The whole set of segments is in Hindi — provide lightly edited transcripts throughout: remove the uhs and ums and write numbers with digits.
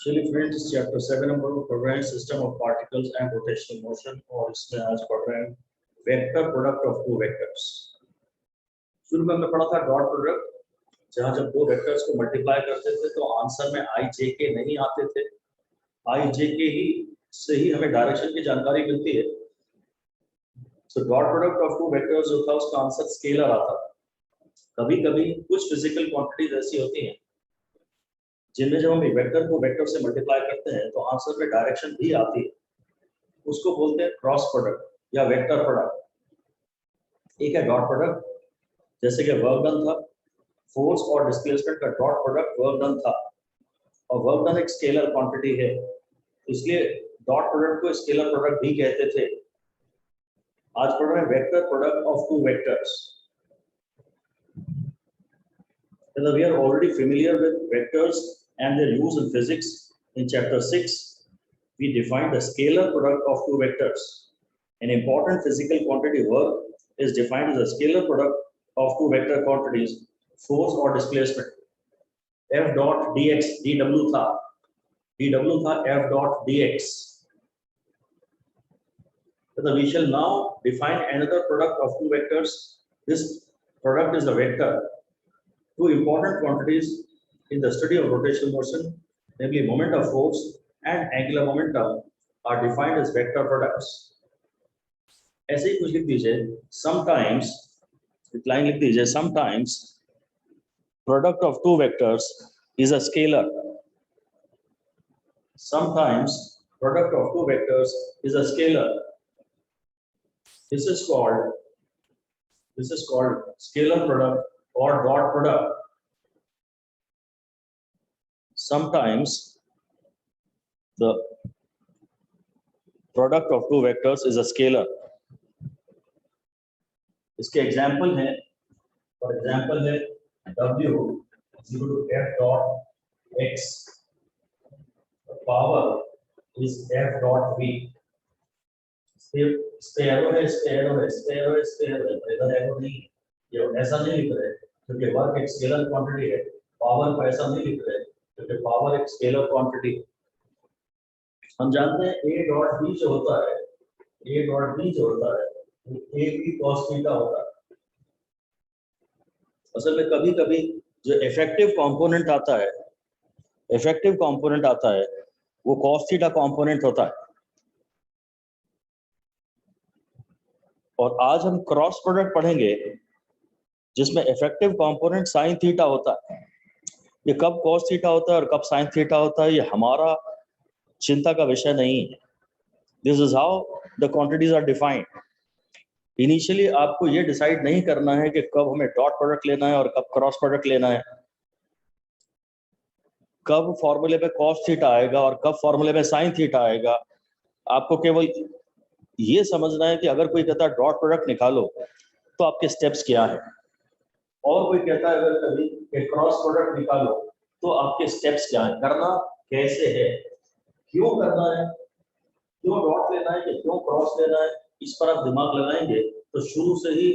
चलिए फ्रेंड्स, चैप्टर 7 हम लोग पढ़ रहे हैं system of particles and rotational motion, और इसमें आज पढ़ रहे हैं vector product of two vectors. शुरू में हमने पढ़ा था डॉट प्रोडक्ट, जहां जब दो वेक्टर्स को मल्टीप्लाई करते थे तो आंसर में आई जे के नहीं आते थे। आई जे के ही से ही हमें डायरेक्शन की जानकारी मिलती है। तो dot product of two vectors जो था उसका आंसर स्केलर आता। कभी कभी कुछ फिजिकल क्वांटिटीज ऐसी होती हैं जिनमें जब हम एक वेक्टर को वेक्टर से मल्टीप्लाई करते हैं तो आंसर में डायरेक्शन भी आती है। उसको बोलते हैं क्रॉस प्रोडक्ट या वेक्टर प्रोडक्ट। एक है डॉट प्रोडक्ट, जैसे कि वर्क डन था, फोर्स और डिस्प्लेसमेंट का डॉट प्रोडक्ट वर्क डन था, और वर्क डन एक स्केलर क्वांटिटी है, इसलिए डॉट प्रोडक्ट को स्केलर प्रोडक्ट भी कहते थे। आज पढ़ रहे हैं vector product of two vectors. We are already familiar with vectors and their use in physics. In chapter 6, we defined the scalar product of two vectors. An important physical quantity work is defined as a scalar product of two vector quantities, force or displacement. F dot dx, dw tha F dot dx. So we shall now define another product of two vectors. This product is a vector. Two important quantities in the study of rotational motion, namely moment of force and angular momentum, are defined as vector products. ऐसे ही कुछ लिख दीजिए, sometimes लाइन लिख दीजिए, sometimes product of two vectors is a scalar. Sometimes product of two vectors is a scalar. This is called scalar product or dot product. Sometimes the product of two vectors is a scalar. इसके एग्जाम्पल है, फॉर एग्जाम्पल है W is equal to F dot X, the power is F dot V. Stereo है, इधर एरो नहीं, ये ऐसा नहीं लिख रहे क्योंकि वर्क एक स्केलर क्वांटिटी है। पावर को ऐसा नहीं लिख रहे क्योंकि पावर एक स्केलर क्वांटिटी। हम जानते हैं A डॉट B जो होता है, A डॉट B जो होता है A B cos थीटा होता है। असल में कभी कभी जो इफेक्टिव कंपोनेंट आता है वो cos थीटा कंपोनेंट होता है। और आज हम क्रॉस प्रोडक्ट पढ़ेंगे जिसमें इफेक्टिव कंपोनेंट साइन थीटा होता है। ये कब cos थीटा होता है और कब साइन थीटा होता है ये हमारा चिंता का विषय नहीं है। This is how the quantities are defined. Initially आपको ये डिसाइड नहीं करना है कि कब हमें डॉट प्रोडक्ट लेना है और कब क्रॉस प्रोडक्ट लेना है, कब फॉर्मूले में cos थीटा आएगा और कब फॉर्मूले में साइन थीटा आएगा। आपको केवल ये समझना है कि अगर कोई कहता है डॉट प्रोडक्ट निकालो तो आपके स्टेप्स क्या है, और कोई कहता है अगर कभी कि क्रॉस प्रोडक्ट निकालो तो आपके स्टेप्स क्या है, करना कैसे है, क्यों करना है, क्यों डॉट लेना है कि क्यों क्रॉस लेना है, इस पर आप दिमाग लगाएंगे तो शुरू से ही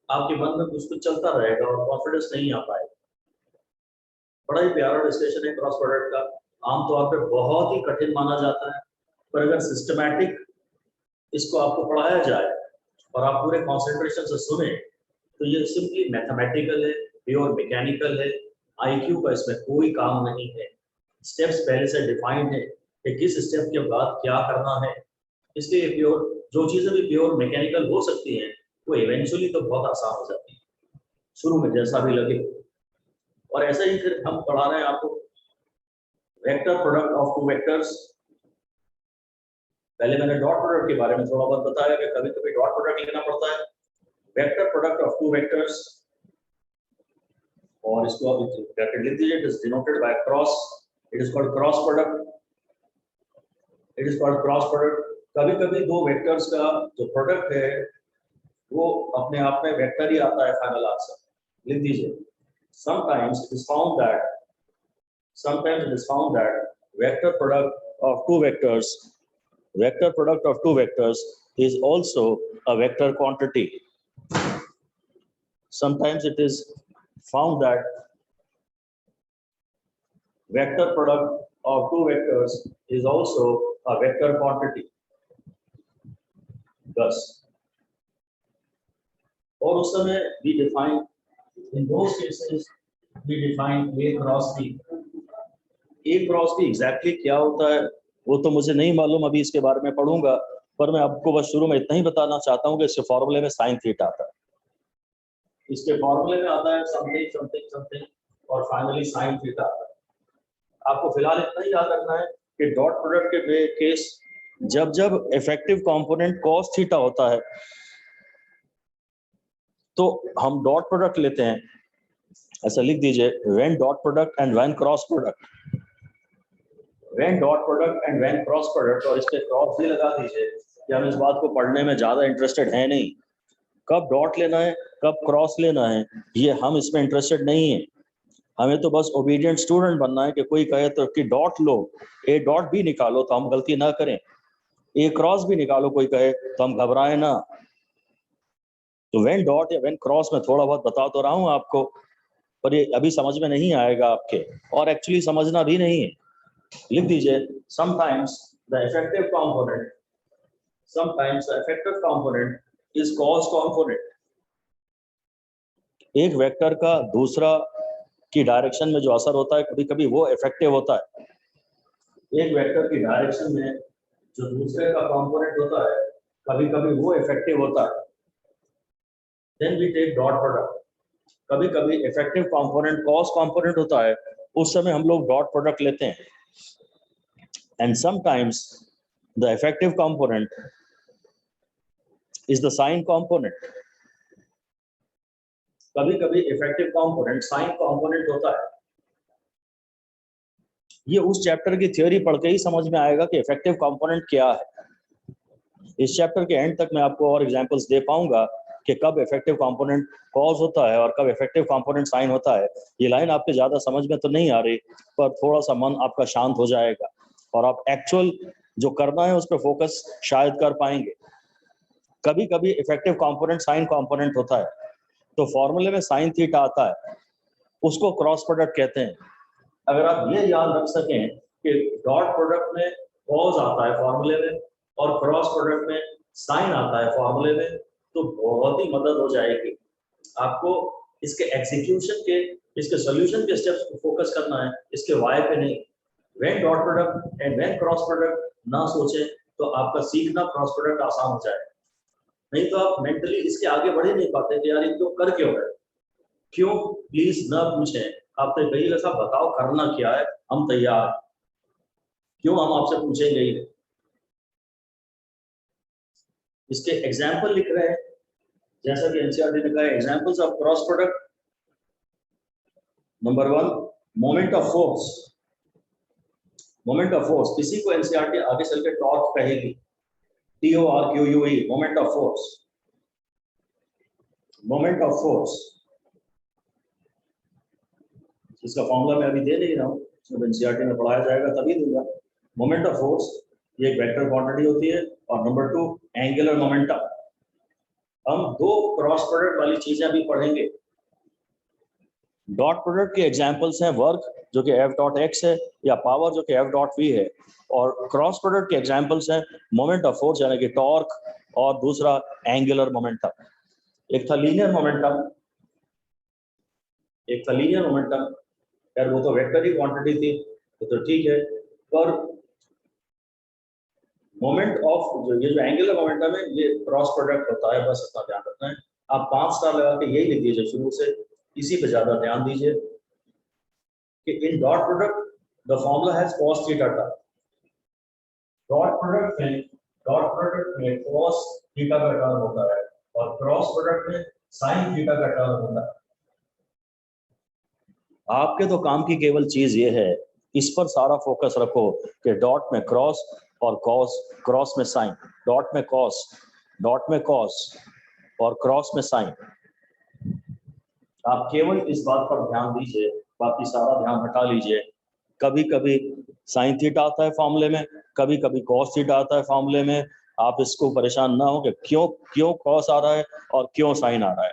आपके मन में कुछ कुछ चलता रहेगा और कॉन्फिडेंस नहीं आ पाएगा। बड़ा ही प्यारा डिस्कशन है क्रॉस प्रोडक्ट का। आमतौर पर बहुत ही कठिन माना जाता है, पर अगर सिस्टमैटिक इसको आपको पढ़ाया जाए और आप पूरे कॉन्सेंट्रेशन से सुने तो ये सिंपली मैथमेटिकल है, प्योर मैकेनिकल है। आईक्यू का इसमें कोई काम नहीं है। स्टेप्स पहले से डिफाइंड है कि किस स्टेप के बाद क्या करना है, इसलिए प्योर जो चीजें भी प्योर मैकेनिकल हो सकती हैं वो इवेंचुअली तो बहुत आसान हो जाती है, शुरू में जैसा भी लगे। और ऐसे ही फिर हम पढ़ा रहे हैं आपको vector product of two vectors. पहले मैंने डॉट प्रोडक्ट के बारे में थोड़ा बहुत बताया कि कभी कभी डॉट प्रोडक्ट लेना पड़ता है। Vector product of two vectors, और इसको आप ब्रैकेट लिख दीजिए, it is denoted by cross, it is called cross product, it is called cross product. कभी कभी दो वेक्टर्स का जो प्रोडक्ट है वो अपने आप में वेक्टर ही आता है, फाइनल आंसर लिख दीजिए। sometimes it is found that vector product of two vectors is also a vector quantity. Sometimes it is found that vector product of two vectors is also a vector quantity. Thus, और उस समय we define in those cases we define A cross B. A cross B exactly क्या होता है वो तो मुझे नहीं मालूम, अभी इसके बारे में पढ़ूंगा, पर मैं आपको बस शुरू में इतना ही बताना चाहता हूँ कि इसके फॉर्मूले में साइन थीटा आता है, इसके फॉर्मूले में आता है समथिंग समथिंग समथिंग और फाइनली साइन थीटा आता है। आपको फिलहाल इतना ही याद रखना है कि डॉट प्रोडक्ट के केस जब जब इफेक्टिव कंपोनेंट cos थीटा होता है तो हम डॉट प्रोडक्ट लेते हैं, ऐसा लिख दीजिए when dot product and when cross product, when dot product and when cross product, और इस पे क्रॉस भी लगा दीजिए कि हम इस बात को पढ़ने में ज्यादा इंटरेस्टेड है नहीं, कब डॉट लेना है कब क्रॉस लेना है ये हम इसमें इंटरेस्टेड नहीं है, हमें तो बस ओबीडियंट स्टूडेंट बनना है कि कोई कहे तो कि डॉट लो, ए डॉट भी निकालो तो हम गलती ना करें, ए क्रॉस भी निकालो कोई कहे तो हम घबराएं ना। तो व्हेन डॉट या व्हेन क्रॉस में थोड़ा बहुत बता तो रहा हूं आपको, पर ये अभी समझ में नहीं आएगा आपके, और एक्चुअली समझना भी नहीं है। लिख दीजिए sometimes the effective component, sometimes the effective component is cos component. एक वेक्टर का दूसरा की डायरेक्शन में जो असर होता है कभी कभी वो इफेक्टिव होता है, एक वेक्टर की डायरेक्शन में जो दूसरे का कंपोनेंट होता है कभी कभी वो इफेक्टिव होता है। Then we take dot product, कभी कभी इफेक्टिव कंपोनेंट कॉस कंपोनेंट होता है, उस समय हम लोग डॉट प्रोडक्ट लेते हैं। And sometimes the effective component is the sign component, कभी कभी इफेक्टिव कंपोनेंट साइन कंपोनेंट होता है। ये उस चैप्टर की थ्योरी पढ़ के ही समझ में आएगा कि इफेक्टिव कंपोनेंट क्या है। इस चैप्टर के एंड तक मैं आपको और एग्जांपल्स दे पाऊंगा कि कब इफेक्टिव कंपोनेंट कॉज होता है और कब इफेक्टिव कंपोनेंट साइन होता है। ये लाइन आपके ज्यादा समझ में तो नहीं आ रही, पर थोड़ा सा मन आपका शांत हो जाएगा और आप एक्चुअल जो करना है उस पर फोकस शायद कर पाएंगे। कभी कभी इफेक्टिव कंपोनेंट साइन कंपोनेंट होता है, तो फॉर्मूले में साइन थीटा आता है, उसको क्रॉस प्रोडक्ट कहते हैं। अगर आप ये याद रख सकें कि डॉट प्रोडक्ट में कॉज आता है फॉर्मूले में और क्रॉस प्रोडक्ट में साइन आता है फॉर्मूले में, तो बहुत ही मदद हो जाएगी आपको। इसके एग्जीक्यूशन के, इसके सॉल्यूशन के स्टेप्स को फोकस करना है, इसके वाई पे नहीं। When dot product and when cross product ना सोचें तो आपका सीखना क्रॉस प्रोडक्ट आसान हो जाए, नहीं तो आप मेंटली इसके आगे बढ़ ही नहीं पाते कि यार ये क्यों कर क्यों रहे, क्यों प्लीज ना पूछें, आपने कही ऐसा बताओ करना क्या है, हम तैयार, क्यों हम आपसे पूछेंगे ही। इसके एग्जाम्पल लिख रहे हैं जैसा कि एनसीईआरटी ने कहा, examples of cross product. Number 1 moment of force, moment of force किसी को एनसीईआरटी आगे चल के टॉर्क कहेगी, TORQUE, moment of force, moment of force. इसका फॉर्मूला मैं अभी दे नहीं रहा हूँ, जब एनसीईआरटी में पढ़ाया जाएगा तभी दूंगा। मोमेंट ऑफ फोर्स ये एक वेक्टर क्वांटिटी होती है, और नंबर 2 एंगुलर मोमेंटम। हम दो क्रॉस प्रोडक्ट वाली चीजें अभी पढ़ेंगे। डॉट प्रोडक्ट के एग्जांपल्स हैं वर्क जो कि F डॉट x है, या पावर जो कि F डॉट v है, और क्रॉस प्रोडक्ट के एग्जांपल्स हैं मोमेंट ऑफ फोर्स यानी कि टॉर्क, और दूसरा एंगुलर मोमेंटम। एक था लीनियर मोमेंटम, एक था लीनियर मोमेंटम, यार वो तो वेक्टर ही क्वांटिटी थी तो ठीक है, पर मोमेंट ऑफ ये जो एंगुलर मोमेंटम है ये क्रॉस प्रोडक्ट होता है, बस इतना ध्यान रखना है। आप 5 स्टार लगा के यही लिख दीजिए शुरू से, इसी पे ज्यादा ध्यान दीजिए कि in dot product the formula has cos theta का। डॉट प्रोडक्ट में cos थीटा का टर्म होता है और क्रॉस प्रोडक्ट में sin थीटा का टर्म होता है। आपके तो काम की केवल चीज ये है, इस पर सारा फोकस रखो कि डॉट में क्रॉस और cos, क्रॉस में साइन, डॉट में cos, डॉट में cos और क्रॉस में साइन। आप केवल इस बात पर ध्यान दीजिए, बाकी सारा ध्यान हटा लीजिए। कभी कभी साइन थीटा आता है फॉर्मूले में, कभी कभी cos थीटा आता है फॉर्मूले में। आप इसको परेशान ना हो कि क्यों cos आ रहा है और क्यों साइन आ रहा है,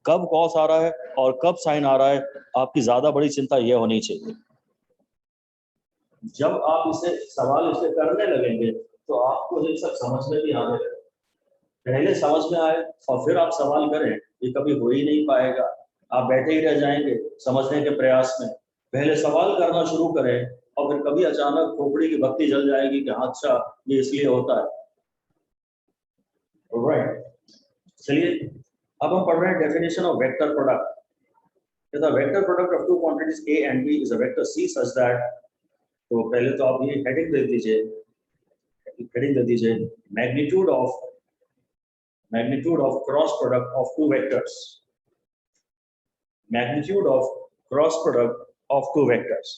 कब cos आ रहा है और कब साइन आ रहा है, आपकी ज्यादा बड़ी चिंता यह होनी चाहिए। जब आप इसे सवाल इसे करने लगेंगे तो आपको ये सब समझ में भी आने लगेगा। पहले समझ में आए और फिर आप सवाल करें, ये कभी हो ही नहीं पाएगा। आप बैठे ही रह जाएंगे समझने के प्रयास में। पहले सवाल करना शुरू करें और फिर कभी अचानक खोपड़ी की बत्ती जल जाएगी कि हाँ अच्छा ये इसलिए होता है। ऑलराइट, चलिए अब हम पढ़ रहे हैं definition of vector product. The vector product of two quantities A and B is a vector C such that, तो पहले तो आप ये हेडिंग दे दीजिए, magnitude of cross product of two vectors, magnitude of cross product of two vectors।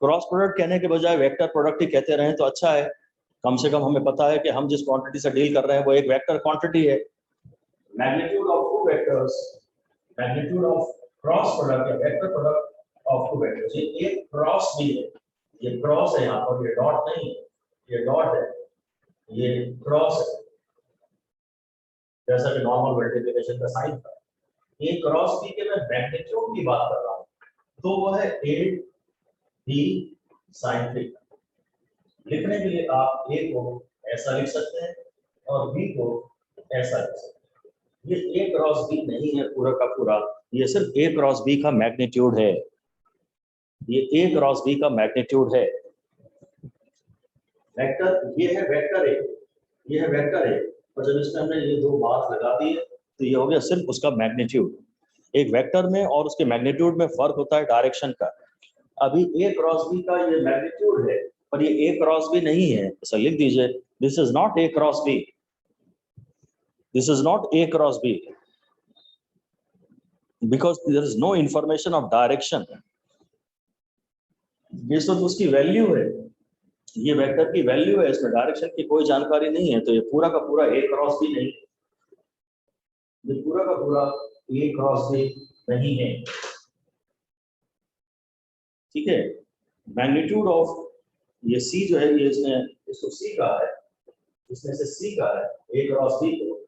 Cross product कहने के बजाय वेक्टर प्रोडक्ट ही कहते रहें तो अच्छा है, कम से कम हमें पता है कि हम जिस क्वांटिटी से डील कर रहे हैं वो एक वेक्टर क्वांटिटी है। Magnitude of two vectors, magnitude of cross product या vector product of two vectors, ये एक क्रॉस भी है, ये क्रॉस है, यहाँ पर ये डॉट नहीं है, ये डॉट है, ये क्रॉस है, जैसा कि नॉर्मल मल्टीप्लिकेशन का साइन था। ये क्रॉस भी के मैं मैग्नीट्यूड की बात कर रहा हूँ, तो वो है a b sin थीटा। लिखने के लिए आप a को ऐसा लिख सकते हैं और b को ऐसा लिख सकते हैं। ये a क्रॉस b नहीं है पूरा का पूरा, ये सिर्फ a क्रॉस b का मैग्नीट्यूड है, ये a क्रॉस b का मैग्नीट्यूड है। वेक्टर ये है वेक्टर a, ये है वेक्टर a, और जब इसमें हमने ये दो बात लगा दी है तो ये हो गया सिर्फ उसका मैग्नीट्यूड। एक वेक्टर में और उसके मैग्नीट्यूड में फर्क होता है डायरेक्शन का। अभी a क्रॉस b का ये मैग्नीट्यूड है पर ये a क्रॉस b नहीं है, ऐसा लिख दीजिए, this is not a cross b, this is not a cross b because there is no information of direction। ये सब उसकी वैल्यू है, ये वेक्टर की वैल्यू है, इसमें डायरेक्शन की कोई जानकारी नहीं है, तो ये पूरा का पूरा a क्रॉस b नहीं, ये पूरा का पूरा a क्रॉस b नहीं है। ठीक है, मैग्नीट्यूड ऑफ ये c जो है ये इसने इसको c कहा है, इसमें से c कहा है a क्रॉस b को।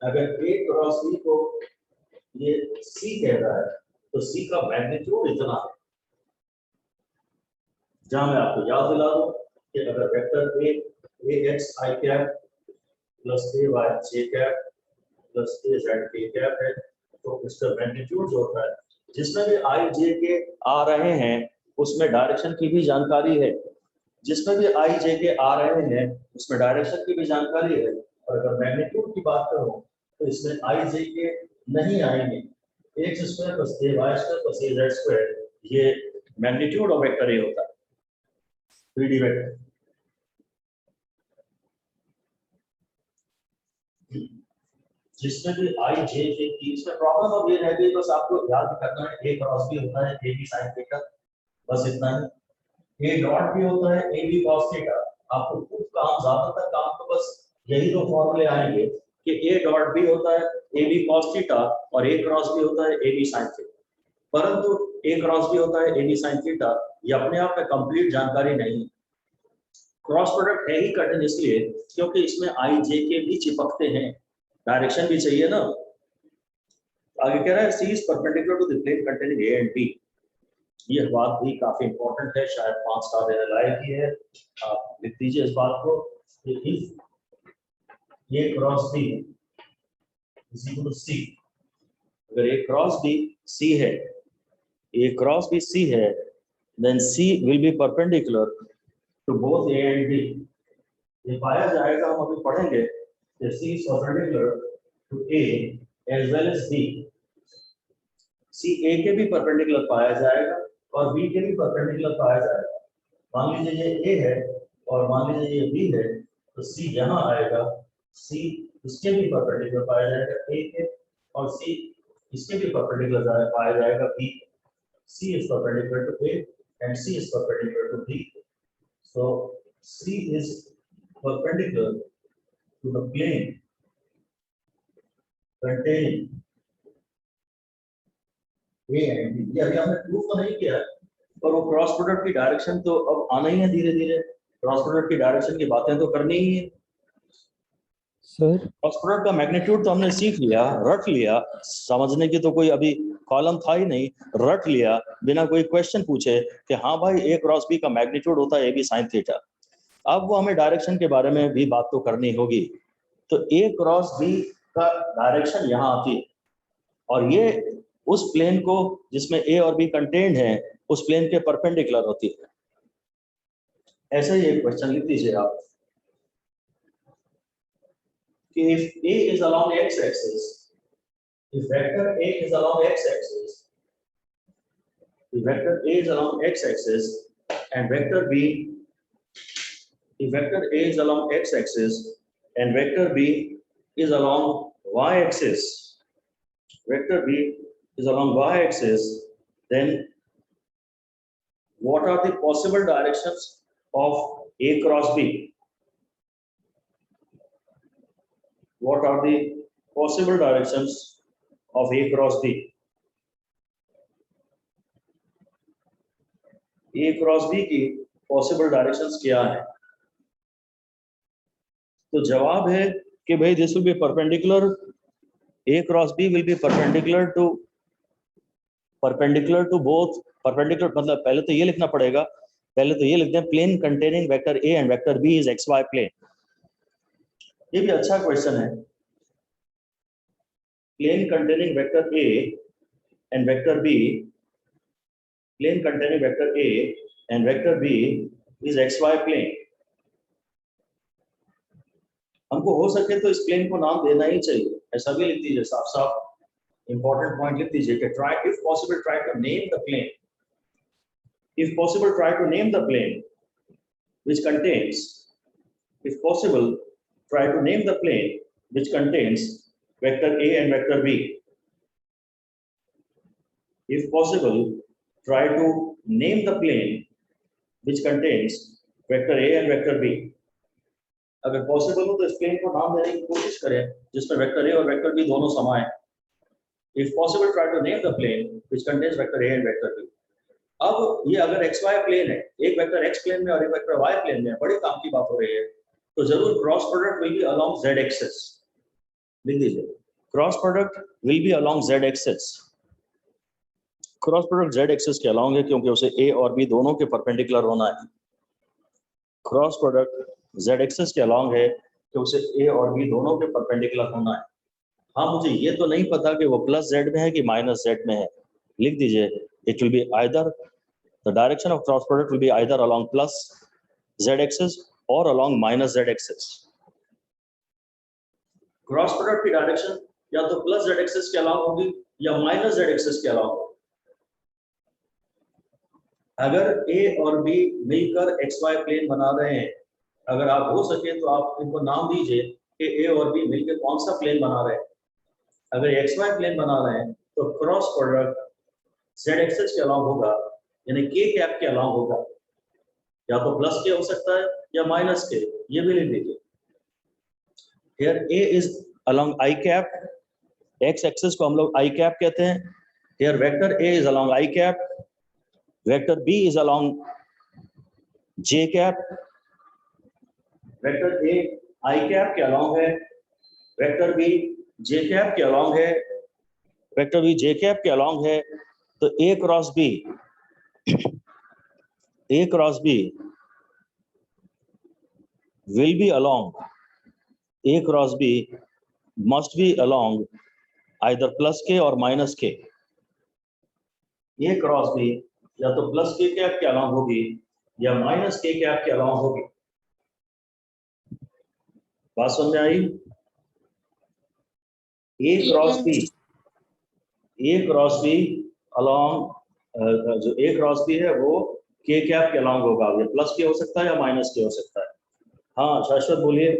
अगर a क्रॉस b को ये c कह रहा है तो c का मैग्नीट्यूड इतना है। जहां मैं आपको याद दिला दूं कि अगर vector ax i cap plus ay j cap plus az k cap है तो इसका मैग्नीट्यूड जो होता है, जिसमें भी i j के आ रहे हैं उसमें डायरेक्शन की भी जानकारी है, जिसमें भी i j के आ रहे हैं उसमें डायरेक्शन की भी जानकारी है। और अगर मैग्नीट्यूड की बात करूं तो इसमें i j के नहीं आएंगे, x square plus ay square plus az square, ये मैग्नीट्यूड ऑफ वेक्टर ए होता है, 3D वेक्टर। जिसमें भी i j के की, इसमें प्रॉब्लम अब ये रह गई, बस आपको याद करना है a क्रॉस b होता है a b sin थीटा, बस इतना ही। a डॉट भी होता है a b cos थीटा। आपको कुछ काम, ज्यादातर काम तो बस यही दो फॉर्मूले आएंगे कि a डॉट b होता है a b cos थीटा और a क्रॉस b होता है a b sin थीटा। परंतु a क्रॉस b होता है a b sin थीटा, ये अपने आप में कंप्लीट जानकारी नहीं। क्रॉस प्रोडक्ट है ही कठिन इसलिए क्योंकि इसमें i j के भी चिपकते हैं, डायरेक्शन भी चाहिए ना। आगे कह रहा है c is perpendicular to the plane containing a and b। ये बात भी काफी इंपॉर्टेंट है, शायद 5 स्टार देने लायक ही है, आप लिख दीजिए इस बात को कि ये cross b is equal to c। अगर a क्रॉस b c है, a क्रॉस b c है, then c will be perpendicular to both a and b। ये पाया जाएगा, हम अभी पढ़ेंगे कि c is perpendicular to a as well as b। c a के भी परपेंडिकुलर पाया जाएगा और b के भी परपेंडिकुलर पाया जाएगा। मान लीजिए ये a है और मान लीजिए ये b है, तो c यहाँ आएगा, c इसके भी परपेंडिकुलर पाया जाएगा a के, और c इसके भी परपेंडिकुलर पाया जाएगा b। c is perpendicular to a and c is perpendicular to b, so c is perpendicular to the plane containing a and b। ये अभी हमने प्रूफ तो नहीं किया, पर वो क्रॉस प्रोडक्ट की डायरेक्शन तो अब आना ही है धीरे धीरे, क्रॉस प्रोडक्ट की डायरेक्शन की बातें तो करनी ही है। सर क्रॉस प्रोडक्ट का मैग्नीट्यूड तो हमने सीख लिया, रट लिया, समझने की तो कोई अभी कॉलम था ही नहीं, रट लिया बिना कोई क्वेश्चन पूछे कि हाँ भाई ए क्रॉस बी का मैग्नीट्यूड होता है ए बी साइन थीटा। अब वो हमें डायरेक्शन के बारे में भी बात तो करनी होगी। तो ए क्रॉस बी का डायरेक्शन यहाँ आती है और ये उस प्लेन को जिसमें ए और बी कंटेन्ड है उस प्लेन के परपेंडिकुलर होती है। ऐसा ही एक क्वेश्चन लिख दीजिए आप कि if A is along x-axis, if vector A is along x-axis, if vector A is along x-axis and vector B, if vector A is along x-axis and vector B is along y-axis, vector B is along y-axis, then what are the possible directions of A cross B? What are the possible directions of A cross B? A cross B की possible directions क्या है? तो जवाब है कि भाई this will be perpendicular, A cross B will be perpendicular to both, perpendicular मतलब पहले तो ये लिखना पड़ेगा, पहले तो ये लिखते हैं plane containing vector A and vector B is xy plane। ये भी अच्छा क्वेश्चन है। Plane containing vector A and vector B, plane containing vector A and vector B is xy plane। हमको हो सके तो इस प्लेन को नाम देना ही चाहिए, ऐसा भी लिख दीजिए साफ साफ। इंपॉर्टेंट पॉइंट लिख दीजिए कि try if possible try to name the plane, if possible try to name the plane which contains, if possible try to name the plane which contains vector A and vector B। If possible, try to name the plane which contains vector A and vector B। अगर पॉसिबल हो तो इस प्लेन को नाम देने की कोशिश करें जिसमें वेक्टर A और वेक्टर B दोनों समाए। If possible, try to name the plane which contains vector A and vector B। अब ये अगर XY प्लेन है, एक वेक्टर X प्लेन में और एक वेक्टर Y प्लेन में, बड़ी काम की बात हो रही है, तो जरूर cross product will B along Z axis. लिख दीजिए cross product will B along Z axis. Cross product Z axis के अलोंग है क्योंकि उसे A और B दोनों के परपेंडिकुलर होना है। क्रॉस प्रोडक्ट Z एक्सिस के अलोंग है कि उसे A और B दोनों के परपेंडिकुलर होना है। हाँ, मुझे ये तो नहीं पता कि वो प्लस Z में है कि माइनस Z में है। लिख दीजिए it will be either, the direction of cross product will be either along plus Z axis और along minus Z axis. Cross product की डायरेक्शन या तो प्लस Z एक्सिस के अलावा होगी या माइनस Z एक्सिस के अलावा होगी। अगर A और B मिलकर XY प्लेन बना रहे हैं, अगर आप हो सके तो आप इनको नाम दीजिए कि A और B मिलकर कौन सा प्लेन बना रहे हैं। अगर XY प्लेन बना रहे हैं तो क्रॉस प्रोडक्ट Z एक्सिस के अलावा होगा, यानी K कैप के अलावा होगा, या तो प्लस के हो सकता है या माइनस के, ये भी लिख दीजिए। Here A is along I cap, X axis को हम लोग I cap कहते हैं। Here vector A is along I cap, vector B is along J cap, vector A I cap के along है, vector B J cap के along है, vector B J cap के along है, तो A cross B will be along, A cross B must be along either plus K or minus K। A cross B या तो प्लस K कैप के अलाउंग होगी या माइनस K कैप के अलाउंग होगी। बात समझ में आई? A क्रॉस B along, जो A क्रॉस B है वो K कैप के अलाउंग होगा, ये प्लस K हो सकता है या माइनस K हो सकता है। हाँ शाश्वत बोलिए।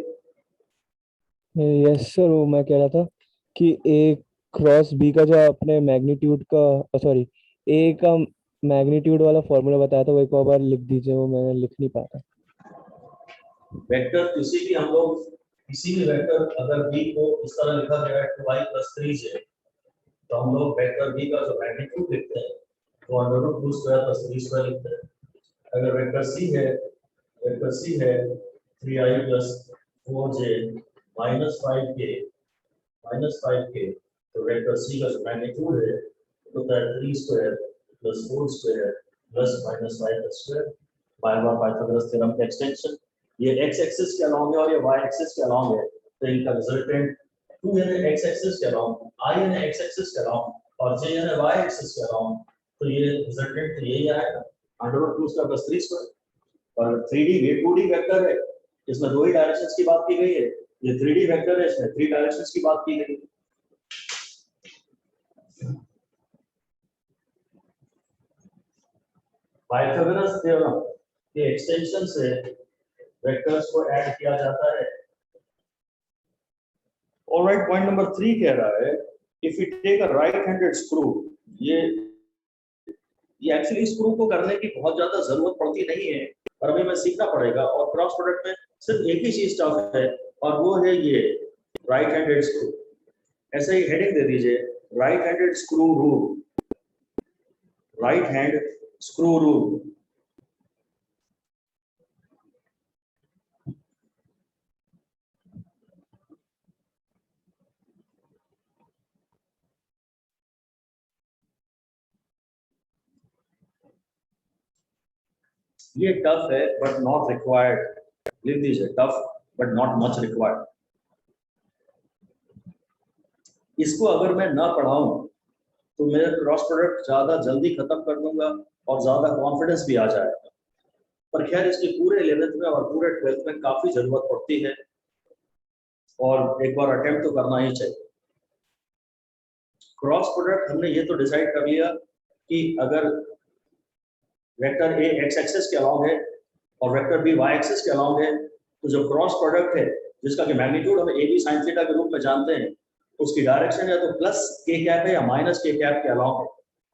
यस सर, वो मैं कह रहा था कि ए क्रॉस बी का जो आपने मैग्नीट्यूड का, सॉरी, ए का मैग्नीट्यूड वाला फॉर्मूला बताया था, वो एक और बार लिख दीजिए, वो मैंने लिख नहीं पाया। वेक्टर किसी भी वेक्टर अगर b को इस तरह लिखा गया है 2y + 3j, तो हम लोग वेक्टर b का जो मैग्नीट्यूड लिखते हैं वो √2² + 3² लिखते हैं। अगर वेक्टर c है 3i + 4j -5k, तो वेक्टर c का जो मैग्नीट्यूड है तो 3 square plus 4 square plus minus 5 square Pythagoras theorem का एक्सटेंशन। ये x एक्सिस के अलोंग है और ये y एक्सिस के अलोंग है, तो इनका रिजल्टेंट 2 यानी x एक्सिस के अलोंग, i यानी x एक्सिस के अलोंग और j यानी y एक्सिस के अलोंग, तो ये रिजल्टेंट यही आएगा √2 स्क्वायर प्लस 3 स्क्वायर। और 3D ये 2D वेक्टर है, इसमें दो ही डायरेक्शंस की बात की गई है, ये 3D वेक्टर है, इसमें 3 डायरेक्शंस की बात की गई है। पाइथागोरस थ्योरम के एक्सटेंशन से वेक्टर्स को ऐड किया जाता है। ऑलराइट, पॉइंट नंबर 3 कह रहा है if you take a right handed screw, ये एक्चुअली स्क्रू को करने की बहुत ज्यादा जरूरत पड़ती नहीं है, पर अभी मैं सीखना पड़ेगा। और क्रॉस प्रोडक्ट में सिर्फ एक ही चीज टफ है और वो है ये राइट हैंडेड स्क्रू। ऐसे ही हेडिंग दे दीजिए, right handed screw rule, right hand screw rule. ये टफ है बट नॉट रिक्वायर्ड, लिख दीजिए tough but not much required. इसको अगर मैं ना पढ़ाऊं तो मेरा क्रॉस प्रोडक्ट ज्यादा जल्दी खत्म कर दूंगा और ज्यादा कॉन्फिडेंस भी आ जाएगा, पर खैर इसकी पूरे 11th में और पूरे 12th में काफी जरूरत पड़ती है और एक बार अटेम्प्ट तो करना ही चाहिए। क्रॉस प्रोडक्ट हमने ये तो डिसाइड कर लिया कि अगर वेक्टर ए एक्स एक्सिस के अलोंग है और वेक्टर बी वाई एक्सिस के अलोंग है, तो जो क्रॉस प्रोडक्ट है जिसका कि मैग्नीट्यूड हम ए बी साइन थीटा के रूप में जानते हैं, उसकी डायरेक्शन या तो प्लस के कैप है या माइनस के कैप के अलोंग है।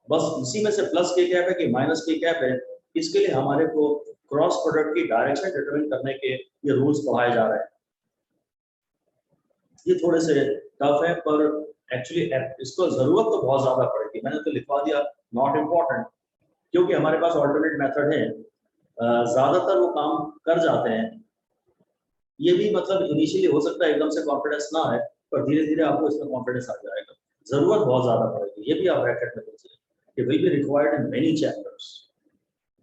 बस इसी में से प्लस के कैप है कि माइनस के कैप है, इसके लिए हमारे को क्रॉस प्रोडक्ट की डायरेक्शन डिटरमिन करने के ये रूल्स पढ़ाए जा रहे हैं। ये थोड़े से टफ है पर एक्चुअली इसको जरूरत तो बहुत ज्यादा पड़ेगी। मैंने तो लिखवा दिया नॉट इम्पॉर्टेंट, क्योंकि हमारे पास ऑल्टरनेट मेथड है, ज्यादातर वो काम कर जाते हैं। ये भी मतलब इनिशियली हो सकता है एकदम से कॉन्फिडेंस ना है, पर धीरे धीरे आपको इसमें कॉन्फिडेंस आ जाएगा। जरूरत बहुत ज्यादा पड़ेगी, ये भी आप ब्रैकेट में लीजिए, कि will be required in many chapters.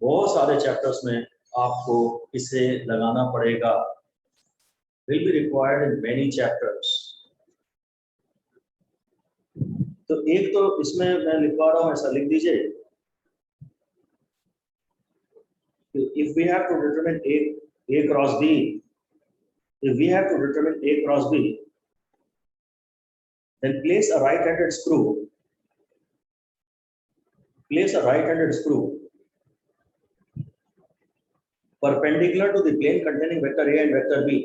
बहुत सारे चैप्टर्स में आपको इसे लगाना पड़ेगा, will be required in many chapters. तो एक तो इसमें मैं लिखवा रहा हूं, ऐसा लिख दीजिए, if we have to determine A cross B, if we have to determine A cross B, then place a right-handed screw, perpendicular to the plane containing vector A and vector B.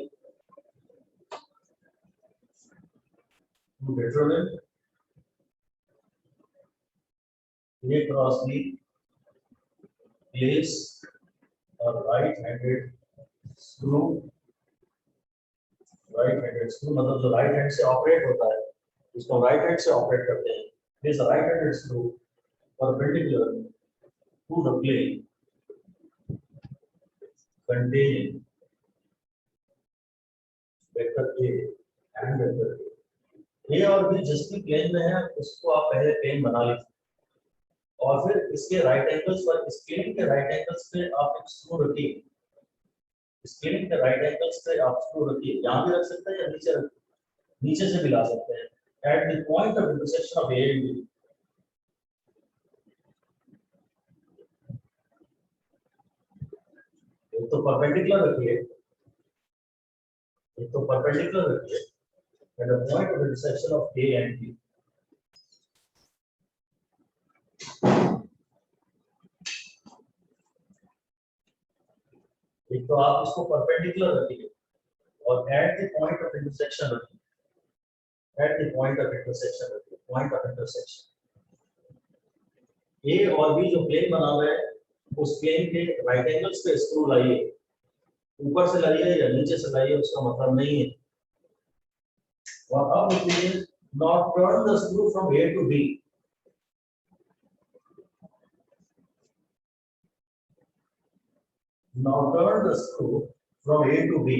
To determine A cross B, place a right-handed screw मतलब जो राइट हैंड से ऑपरेट होता है, इसको राइट हैंड से ऑपरेट करते हैं। Place a right handed screw perpendicular to the plane containing vector A and vector B। A और B जिस भी प्लेन में है उसको आप पहले प्लेन बना लीजिए और फिर इसके राइट एंगल्स पर, इस प्लेन के राइट एंगल्स पे आप एक स्क्रू रखिए। इस प्लेन के राइट एंगल्स पे आप स्क्रू रखिए, यहाँ भी रख सकते हैं या नीचे रख, नीचे से भी ला सकते हैं। At the point of intersection of A and B, एक तो परपेंडिकुलर रखिए, at the point of intersection of A and B। एक तो आप इसको परपेंडिकुलर रखिए और at the point of intersection रखिए, पॉइंट ऑफ इंटरसेक्शन A और B जो प्लेन बना हुआ है उस प्लेन के राइट एंगल्स पे स्क्रू लाइए, ऊपर से लाइए या नीचे से लाइए उसका मतलब नहीं है। और अब लिखिए not turn the screw from A to B, now turn the screw from A to B।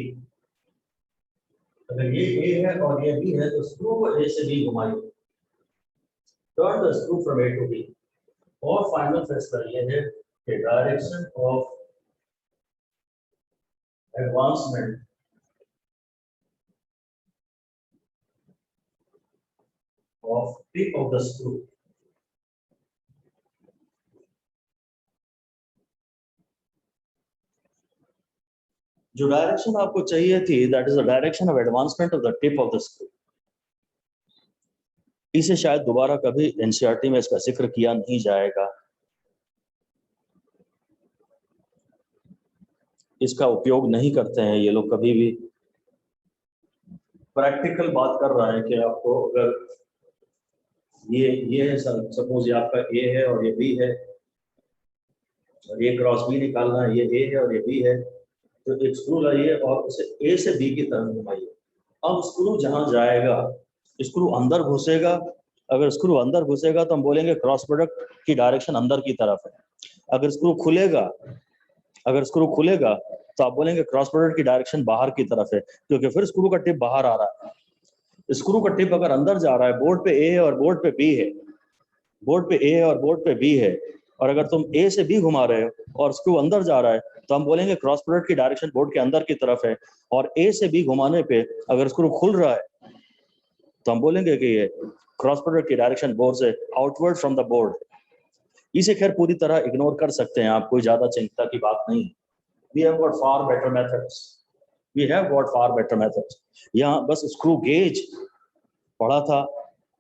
अगर ये A है और ये B है तो स्क्रू को A से B घुमाइए। turn the screw from A to B. और फाइनल फैसला ये है कि direction of advancement of tip of the screw जो डायरेक्शन आपको चाहिए थी, that is the direction of advancement of the tip of the screw. इसे शायद दोबारा कभी एनसीईआरटी में इसका जिक्र किया नहीं जाएगा। इसका उपयोग नहीं करते हैं ये लोग कभी भी। प्रैक्टिकल बात कर रहा है कि आपको अगर ये है, सपोज ये आपका ए है और ये बी है और ये क्रॉस बी निकालना है, ये ए है और ये बी है, तो एक स्क्रू लाइए और उसे ए से बी की तरफ घुमाइए। अब स्क्रू जहां जाएगा, स्क्रू अंदर घुसेगा। अगर स्क्रू अंदर घुसेगा तो हम बोलेंगे क्रॉस प्रोडक्ट की डायरेक्शन अंदर की तरफ है। अगर स्क्रू खुलेगा तो आप बोलेंगे क्रॉस प्रोडक्ट की डायरेक्शन बाहर की तरफ है, क्योंकि फिर स्क्रू का टिप बाहर आ रहा है। स्क्रू का टिप अगर अंदर जा रहा है, बोर्ड पे ए है और बोर्ड पे बी है, बोर्ड पे ए है और बोर्ड पे बी है, और अगर तुम ए से बी घुमा रहे हो और स्क्रू अंदर जा रहा है, तो हम बोलेंगे क्रॉस प्रोडक्ट की डायरेक्शन बोर्ड के अंदर की तरफ है। और ए से बी घुमाने पे अगर स्क्रू खुल रहा है तो हम बोलेंगे कि ये क्रॉस प्रोडक्ट की डायरेक्शन बोर्ड से आउटवर्ड फ्रॉम द बोर्ड। इसे खैर पूरी तरह इग्नोर कर सकते हैं आप, कोई ज्यादा चिंता की बात नहीं। We have got far better methods. यहाँ बस स्क्रू गेज पढ़ा था,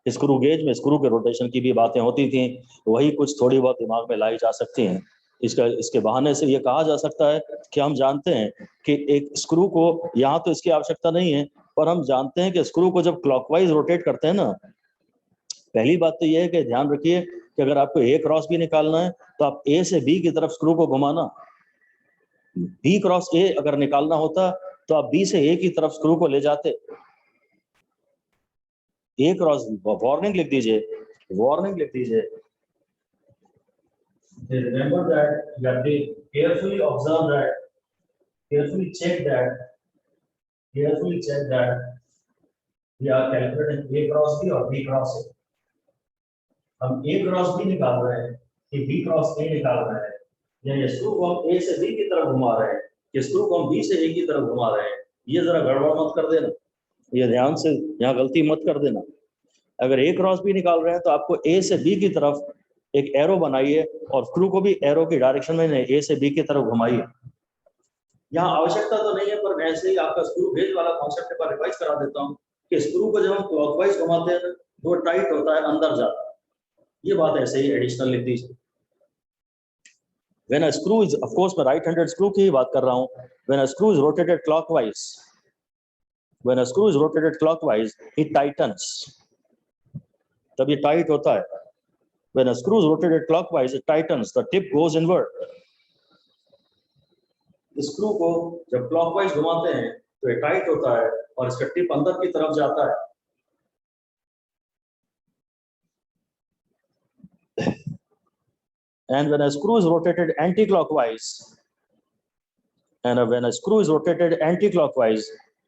स्क्रू गेज में स्क्रू के रोटेशन की भी बातें होती थी, वही कुछ थोड़ी बहुत दिमाग में लाई जा सकती हैं। इसके बहाने से ये कहा जा सकता है कि हम जानते हैं कि एक स्क्रू को, यहाँ तो इसकी आवश्यकता नहीं है, पर हम जानते हैं कि स्क्रू को जब क्लॉकवाइज रोटेट करते हैं ना, पहली बात तो ये है कि ध्यान रखिए कि अगर आपको ए क्रॉस बी निकालना है तो आप ए से बी की तरफ स्क्रू को घुमाना। बी क्रॉस ए अगर निकालना होता तो आप बी से ए की तरफ स्क्रू को ले जाते। ए क्रॉस, वार्निंग लिख दीजिए। Remember that you have to carefully observe that, carefully check that we are calculating A cross B और B cross A। हम A cross B निकाल रहे हैं कि B cross A निकाल रहे हैं, या ये स्क्रू को हम A से B की तरफ घुमा रहे हैं कि स्क्रू को हम B से A की तरफ घुमा रहे हैं। ये जरा गड़बड़ मत कर देना, ये ध्यान से यहाँ गलती मत कर देना। अगर A क्रॉस B निकाल रहे हैं तो आपको A से B की तरफ एक एरो बनाइए और स्क्रू को भी एरो की डायरेक्शन में A से B की तरफ घुमाइए। यहाँ आवश्यकता तो नहीं है, पर मैं ऐसे ही आपका स्क्रू गेज वाला कॉन्सेप्ट एक बार रिवाइज करा देता हूँ कि स्क्रू को जब हम क्लॉकवाइज घुमाते हैं तो टाइट होता है, अंदर जाता है। ये बात ऐसे ही एडिशनल लिख दीजिए। When a screw is, of course मैं राइट हैंडेड स्क्रू की ही बात कर रहा हूँ। When a screw is rotated clockwise, it tightens, तब ये टाइट होता है। When a screw is rotated clockwise, it tightens, the tip goes inward। Screw को जब क्लॉकवाइज घुमाते हैं तो ये टाइट होता है और इसका टिप अंदर की तरफ जाता है। And when a screw is rotated anti-clockwise,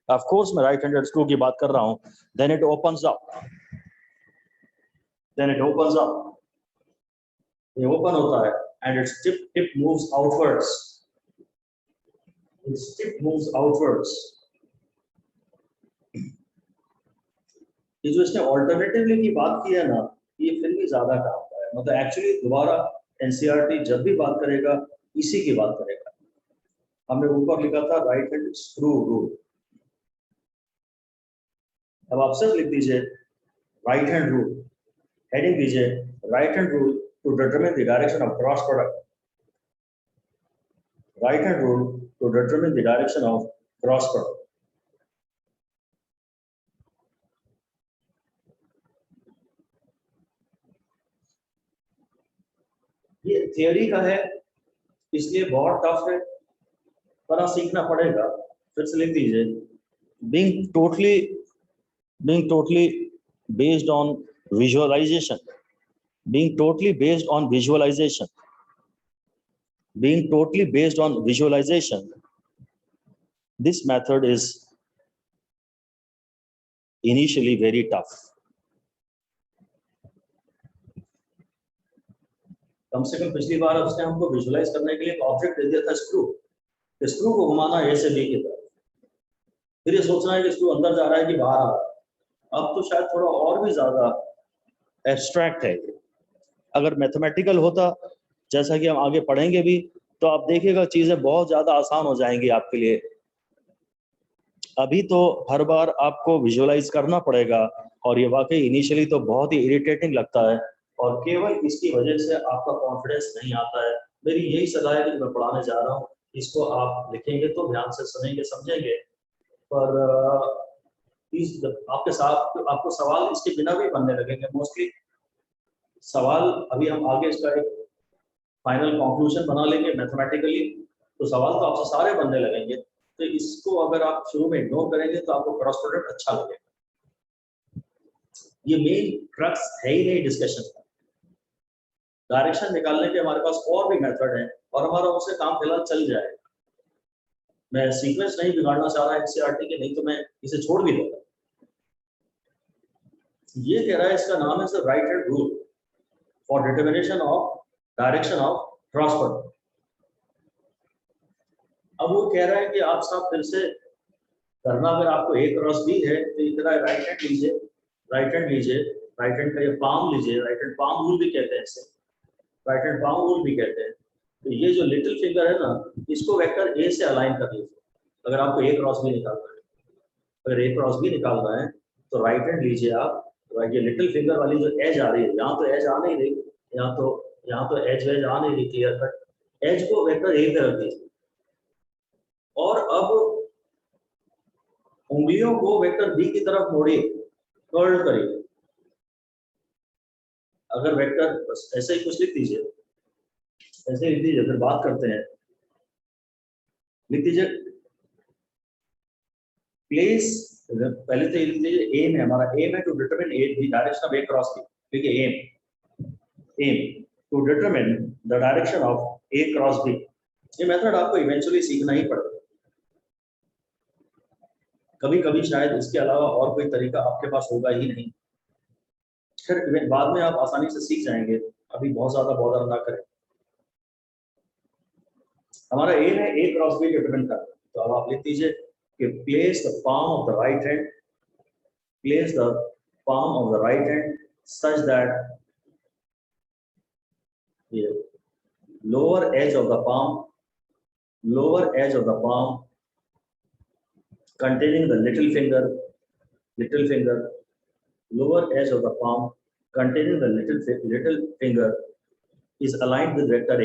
of course मैं right handed screw की बात कर रहा हूं, then it opens up, ये ओपन होता है and its tip moves outwards, ये जो इसने ऑल्टरनेटिवली की बात की है ना, ये फिर भी ज्यादा काम का है। मतलब एक्चुअली दोबारा एनसीईआरटी जब भी बात करेगा इसी की बात करेगा। हमने ऊपर लिखा था राइट हैंड स्क्रू रूल, अब आप सिर्फ लिख दीजिए राइट हैंड रूल, हेडिंग दीजिए right hand rule to determine the direction of cross product, right hand rule to determine the direction of cross product. ये थियोरी का है इसलिए बहुत टफ है, पर सीखना पड़ेगा। फिर से लिख दीजिए being totally based on visualization, this method is initially very tough, कम से कम पिछली बार उसने हमको विजुलाइज करने के लिए एक ऑब्जेक्ट दे दिया था, स्क्रू। स्क्रू को घुमाना ए से बी की तरफ, फिर ये सोचना है कि स्क्रू अंदर जा रहा है कि बाहर आ रहा है। अब तो शायद थोड़ा और भी ज्यादा एब्स्ट्रैक्ट है। अगर मैथमेटिकल होता, जैसा कि हम आगे पढ़ेंगे भी, तो आप देखिएगा चीजें बहुत ज्यादा आसान हो जाएंगी आपके लिए। अभी तो हर बार आपको विजुअलाइज करना पड़ेगा, और ये वाकई इनिशियली तो बहुत ही इरिटेटिंग लगता है, और केवल इसकी वजह से आपका कॉन्फिडेंस नहीं आता है। मेरी यही सलाह है कि मैं पढ़ाने जा रहा हूँ, इसको आप लिखेंगे तो ध्यान से सुनेंगे, समझेंगे, पर आपके साथ आपको सवाल इसके बिना भी बनने लगेंगे मोस्टली। सवाल अभी हम आगे इसका एक फाइनल कंक्लूजन बना लेंगे मैथमेटिकली, तो सवाल तो आपसे सारे बनने लगेंगे। तो इसको अगर आप शुरू में इग्नोर करेंगे तो आपको क्रॉस प्रोडक्ट अच्छा लगेगा। ये मेन क्रक्स है ही नहीं डिस्कशन का। डायरेक्शन निकालने के हमारे पास और भी मेथड है, और हमारा उससे काम फिलहाल चल जाएगा। मैं सीक्वेंस नहीं बिगाड़ना चाह रहा एनसीईआरटी के, नहीं तो मैं इसे छोड़ भी दूंगा। ये कह रहा है, इसका नाम है right hand rule for determination of direction of cross product. अब वो कह रहा है कि आप साहब फिर से करना, अगर आपको ए क्रॉस बी है तो ये कह रहा है राइट हैंड लीजिए, राइट हैंड लीजिए, राइट हैंड का ये पाम लीजिए, राइट हैंड पाम रूल भी कहते हैं इसे, राइट हैंड पाम रूल भी कहते हैं। तो ये जो लिटिल फिंगर है ना, इसको वेक्टर ए से अलाइन कर लीजिए। अगर आपको ए क्रॉस बी निकालना है, अगर ए क्रॉस बी निकालना है तो राइट हैंड लीजिए आप, ये लिटिल फिंगर वाली जो एज आ रही है, यहाँ तो एज आ नहीं रही, यहाँ तो एज वेज आ नहीं रही क्लियर कट, एज को वेक्टर ए पे रख दीजिए, और अब उंगलियों को वेक्टर बी की तरफ मोड़िए, कर्ल करिए। अगर वेक्टर ऐसे ही कुछ लिख दीजिए, ऐसे ही लिख दीजिए, फिर बात करते हैं। लिख दीजिए प्लेस, पहले तो लिख दीजिए एम है हमारा, एम है to determine a the direction of A cross B. देखिए aim to determine the direction of A cross B. ये मेथड आपको इवेंचुअली सीखना ही पड़ेगा। कभी कभी शायद इसके अलावा और कोई तरीका आपके पास होगा ही नहीं, फिर बाद में आप आसानी से सीख जाएंगे। अभी बहुत ज्यादा बॉदर ना करें। हमारा एम है ए क्रॉस बी डिटरमिन करना, तो अब आप लिख दीजिए कि place the palm of the right hand, place the palm of the right hand such that here lower edge of the palm containing the little finger, lower edge of the palm containing the little finger is aligned with vector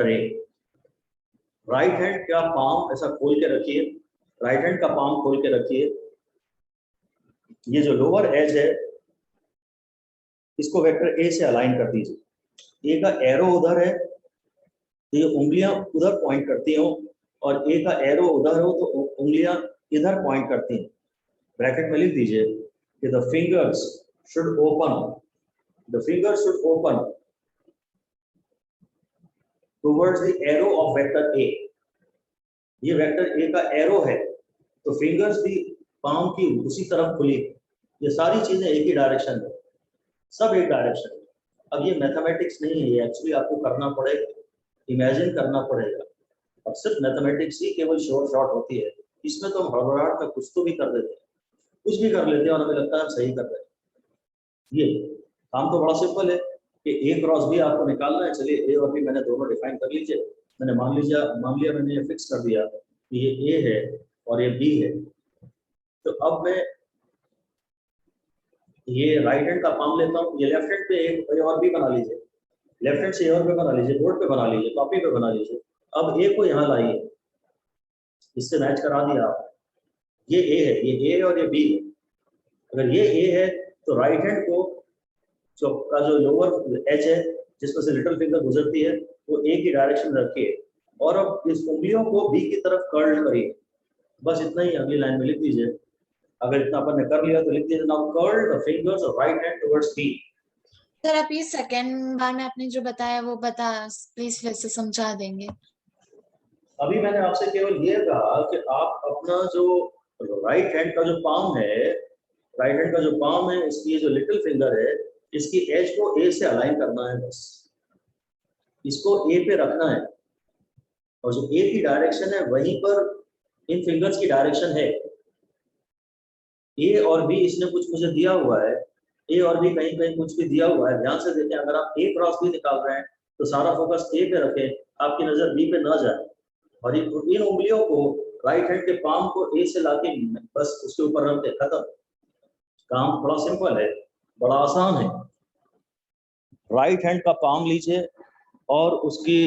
A, right hand का पाम ऐसा खोल के रखिए, राइट हैंड का पाम खोल के रखिए। ये जो लोअर एज है इसको वेक्टर ए से अलाइन कर दीजिए। ए का एरो उधर है तो ये उंगलियां उधर पॉइंट करती हो, और ए का एरो उधर हो तो उंगलियां इधर पॉइंट करती हैं। ब्रैकेट में लिख दीजिए कि the fingers should open towards the arrow of vector A. ये वेक्टर ए का एरो है तो फिंगर्स भी पाम की उसी तरफ खुली। ये सारी चीजें एक ही डायरेक्शन में, सब एक डायरेक्शन में। अब ये मैथमेटिक्स नहीं है, ये एक्चुअली आपको करना पड़ेगा, इमेजिन करना पड़ेगा। अब सिर्फ मैथमेटिक्स ही केवल शॉर्ट होती है, इसमें तो हम हड़बड़ाहट का कुछ तो भी कर देते हैं, कुछ भी कर लेते हैं और हमें लगता है हम सही कर रहे हैं। ये काम तो बड़ा सिंपल है कि ए क्रॉस बी आपको निकालना है। चलिए ए और बी मैंने दोनों डिफाइन कर लीजिए। मैंने मान लिया मैंने ये फिक्स कर दिया कि ये ए है और ये बी है। तो अब मैं ये राइट हैंड का पाम लेता हूँ, ये लेफ्ट हैंड पे ए और बी बना लीजिए, लेफ्ट हैंड से ए और बी बना लीजिए, बोर्ड पे बना लीजिए, कॉपी पे बना लीजिए। अब ए को यहाँ लाइए, इससे मैच करा दिया आपने। ये ए है, ये ए और ये बी है। अगर ये ए है तो राइट हैंड को जो लोअर एज है जिसमें से लिटिल फिंगर गुजरती है वो ए की डायरेक्शन में रखिए, और अब इस उंगलियों को बी की तरफ कर्ल करिए। बस इतना ही अगली लाइन में लिख दीजिए। अगर इतना अपन ने कर लिया तो लिख दीजिए now curl the fingers of right hand towards B. Sir आप ये सेकंड बार में आपने जो बताया वो प्लीज फिर से समझा देंगे। अभी मैंने आपसे केवल ये कहा कि आप अपना जो राइट हैंड का जो पाम है, इसकी ये जो लिटिल फिंगर है, इसकी एज को ए से अलाइन करना है, बस इसको ए पे रखना है, और जो ए की डायरेक्शन है वहीं पर इन फिंगर्स की डायरेक्शन है। ए और बी इसने कुछ मुझे दिया हुआ है, ए और बी कहीं कहीं कुछ भी दिया हुआ है, ध्यान से देखें। अगर आप ए क्रॉस बी निकाल रहे हैं तो सारा फोकस ए पे रखें, आपकी नजर बी पे ना जाए, और इन उंगलियों को राइट हैंड के पाम को ए से लाके बस उसके ऊपर रख दे, खत्म। काम थोड़ा सिंपल है, बड़ा आसान है। राइट हैंड का पाम लीजिए और उसकी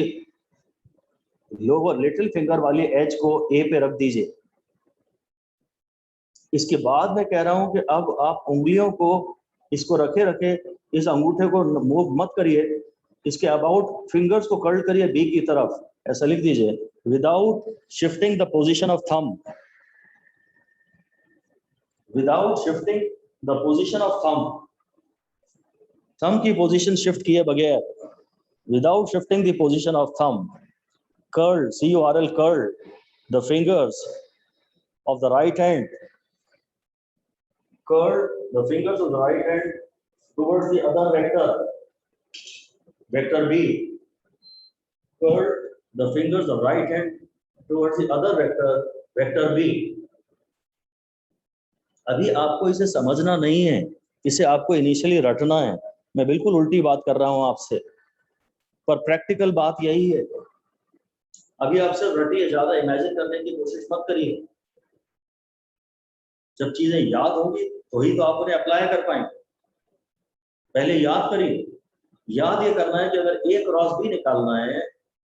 लोअर लिटिल फिंगर वाली एज को ए पे रख दीजिए। इसके बाद मैं कह रहा हूं कि अब आप उंगलियों को इसको रखे रखे इस अंगूठे को मूव मत करिए, इसके अबाउट फिंगर्स को कर्ल करिए बी की तरफ, ऐसा लिख दीजिए, without shifting the position of thumb, without shifting the position of thumb, thumb की पोजीशन शिफ्ट किए बगैर, without shifting the position of thumb, curl, C-U-R-L, curl the fingers of the right hand, curl the fingers of the right hand towards the other vector, vector B. Curl the fingers of right hand towards the other vector, vector B. अभी आपको इसे समझना नहीं है, इसे आपको इनिशियली रटना है। मैं बिल्कुल उल्टी बात कर रहा हूं आपसे, पर प्रैक्टिकल बात यही है। अभी आप सिर्फ रटिए, ज्यादा इमेजिन करने की कोशिश मत करिए। जब चीजें याद होंगी तो ही तो आप उन्हें अप्लाई कर पाएंगे। पहले याद करिए। याद ये करना है कि अगर ए क्रॉस बी निकालना है,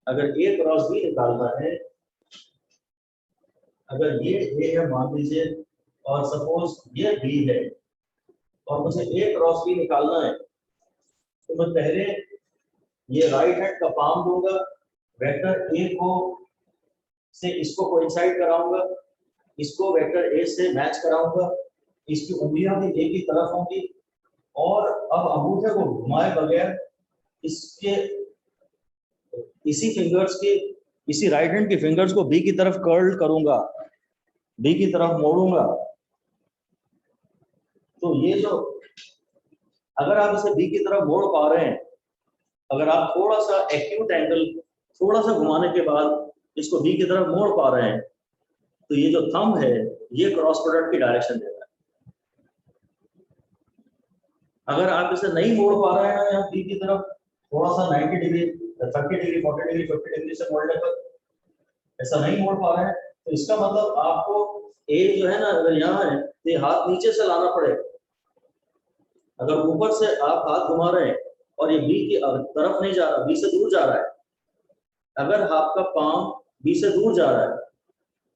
अगर ए क्रॉस बी निकालना है, अगर ये ए है मान लीजिए और सपोज ये बी है और मुझे ए क्रॉस बी निकालना है, तो मैं पहले ये राइट हैंड का पाम दूंगा, वेक्टर ए को से इसको कोइंसाइड कराऊंगा, इसको वेक्टर ए से मैच कराऊंगा, इसकी उंगलियां भी ए की तरफ होंगी, और अब अंगूठे को घुमाए बगैर इसके इसी फिंगर्स के इसी राइट हैंड की फिंगर्स को बी की तरफ कर्ल करूंगा, बी की तरफ मोड़ूंगा। तो ये जो अगर आप इसे बी की तरफ मोड़ पा रहे हैं, अगर आप थोड़ा सा एक्यूट एंगल थोड़ा सा घुमाने के बाद इसको बी की तरफ मोड़ पा रहे हैं, तो ये जो थंब है ये क्रॉस प्रोडक्ट की डायरेक्शन दे रहा है। अगर आप इसे नहीं मोड़ पा रहे हैं या बी की तरफ थोड़ा सा 90 डिग्री, 30 डिग्री, 40 डिग्री, 50 डिग्री से मोड़ने पर ऐसा नहीं मोड़ पा रहे हैं, तो इसका मतलब आपको ए जो है ना, अगर यहाँ है तो ये हाथ नीचे से लाना पड़ेगा। अगर ऊपर से आप हाथ घुमा रहे हैं और ये बी की तरफ नहीं जा रहा, बी से दूर जा रहा है, अगर आपका पाम बी से दूर जा रहा है,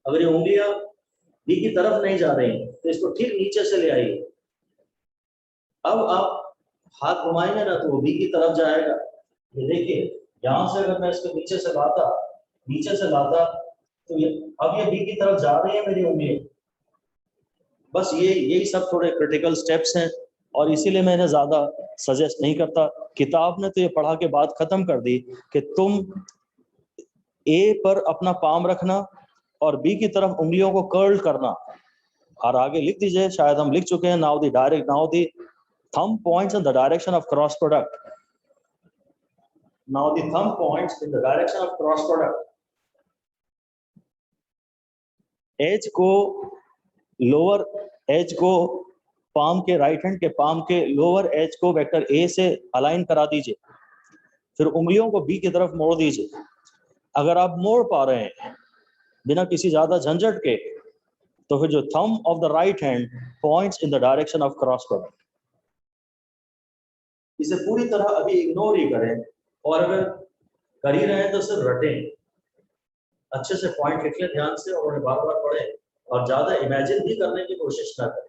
अगर ये उंगलियां बी की तरफ नहीं जा रही तो इसको ठीक नीचे से ले आइए। अब आप हाथ घुमाएंगे ना तो वो बी की तरफ जाएगा। ये देखिए, यहां से अगर मैं इसको नीचे से लाता तो ये अब ये बी की तरफ जा रही है मेरी उंगलियां। बस यही सब थोड़े क्रिटिकल स्टेप्स हैं, और इसीलिए मैं इन्हें ज्यादा सजेस्ट नहीं करता। किताब ने तो ये पढ़ा के बात खत्म कर दी कि तुम ए पर अपना पाम रखना और बी की तरफ उंगलियों को कर्ल करना, और आगे लिख दीजिए, शायद हम लिख चुके हैं, now the thumb points in the direction of cross product. Now the thumb points in the direction of cross product. Edge को लोअर एज को पाम के राइट हैंड के पाम के लोअर एज को वेक्टर ए से अलाइन करा दीजिए, फिर उंगलियों को बी की तरफ मोड़ दीजिए। अगर आप मोड़ पा रहे हैं बिना किसी ज्यादा झंझट के, तो फिर जो thumb of the right hand points in the direction of cross product. इसे पूरी तरह अभी इग्नोर ही करें, और अगर कर ही रहे हैं तो सिर्फ रटें, अच्छे से पॉइंट लिख लें ध्यान से, और उन्हें बार बार पढ़ें, और ज्यादा इमेजिन भी करने की कोशिश ना करें।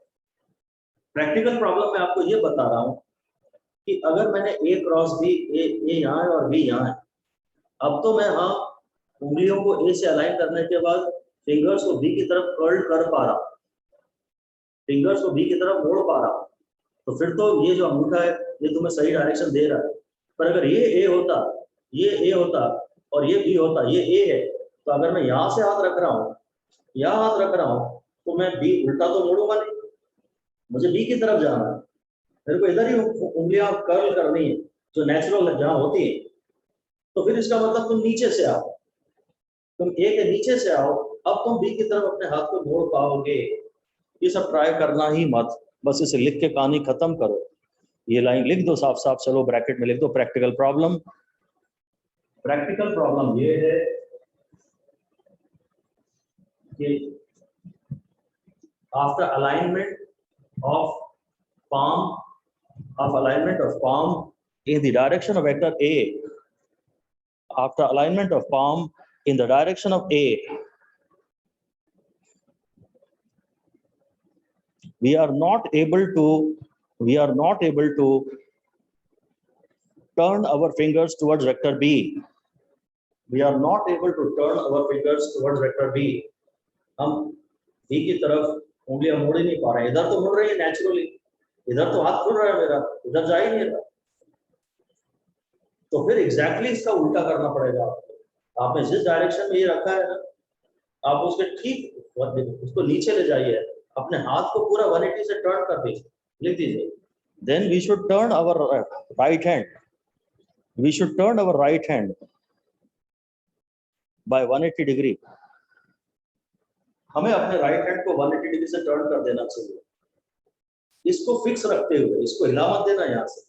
प्रैक्टिकल प्रॉब्लम मैं आपको ये बता रहा हूं कि अगर मैंने ए क्रॉस बी, ए यहाँ है और बी यहाँ है, अब तो मैं हाँ उंगलियों को ए से अलाइन करने के बाद फिंगर्स को बी की तरफ कर्ल कर पा रहा हूं, फिंगर्स को बी की तरफ मोड़ पा रहा हूं, तो फिर तो ये जो अंगूठा है ये तुम्हें सही डायरेक्शन दे रहा है। पर अगर ये ए होता, ये ए होता और ये बी होता, ये ए है, तो अगर मैं यहाँ से हाथ रख रहा हूँ, यहाँ हाथ रख रहा हूँ, तो मैं बी उल्टा तो मोड़ूंगा नहीं, मुझे बी की तरफ जाना है। मेरे को इधर ही उंगलियां कर्ल करनी है जो नेचुरल जहां होती है, तो फिर इसका मतलब तुम नीचे से आओ, तुम ए के नीचे से आओ, अब तुम बी की तरफ अपने हाथ को मोड़ पाओगे। ये सब ट्राई करना ही मत, बस इसे लिख के कहानी खत्म करो। ये लाइन लिख दो साफ साफ, चलो ब्रैकेट में लिख दो प्रैक्टिकल प्रॉब्लम। प्रैक्टिकल प्रॉब्लम ये है कि after alignment of palm in the direction of vector A, after alignment of palm in the direction of A, we are not able to turn our fingers towards vector B. We are not able to turn our fingers towards vector B. हम B की तरफ उंगलियां मोड़ ही नहीं पा रहे हैं। इधर तो मुड़ रही है नेचुरली, इधर तो हाथ खुल रहा है मेरा, इधर जा ही नहीं रहा। तो फिर एग्जैक्टली इसका उल्टा करना पड़ेगा आपको। आपने जिस डायरेक्शन में ये रखा है ना, आप उसके ठीक उसको नीचे ले जाइए, अपने हाथ को पूरा 180 से टर्न कर दीजिए, लिख दीजिए। Then we should turn our right hand, we should turn our right hand by 180 degree. हमें अपने राइट हैंड को 180 डिग्री से टर्न कर देना चाहिए। इसको फिक्स रखते हुए, इसको हिला मत देना, यहाँ से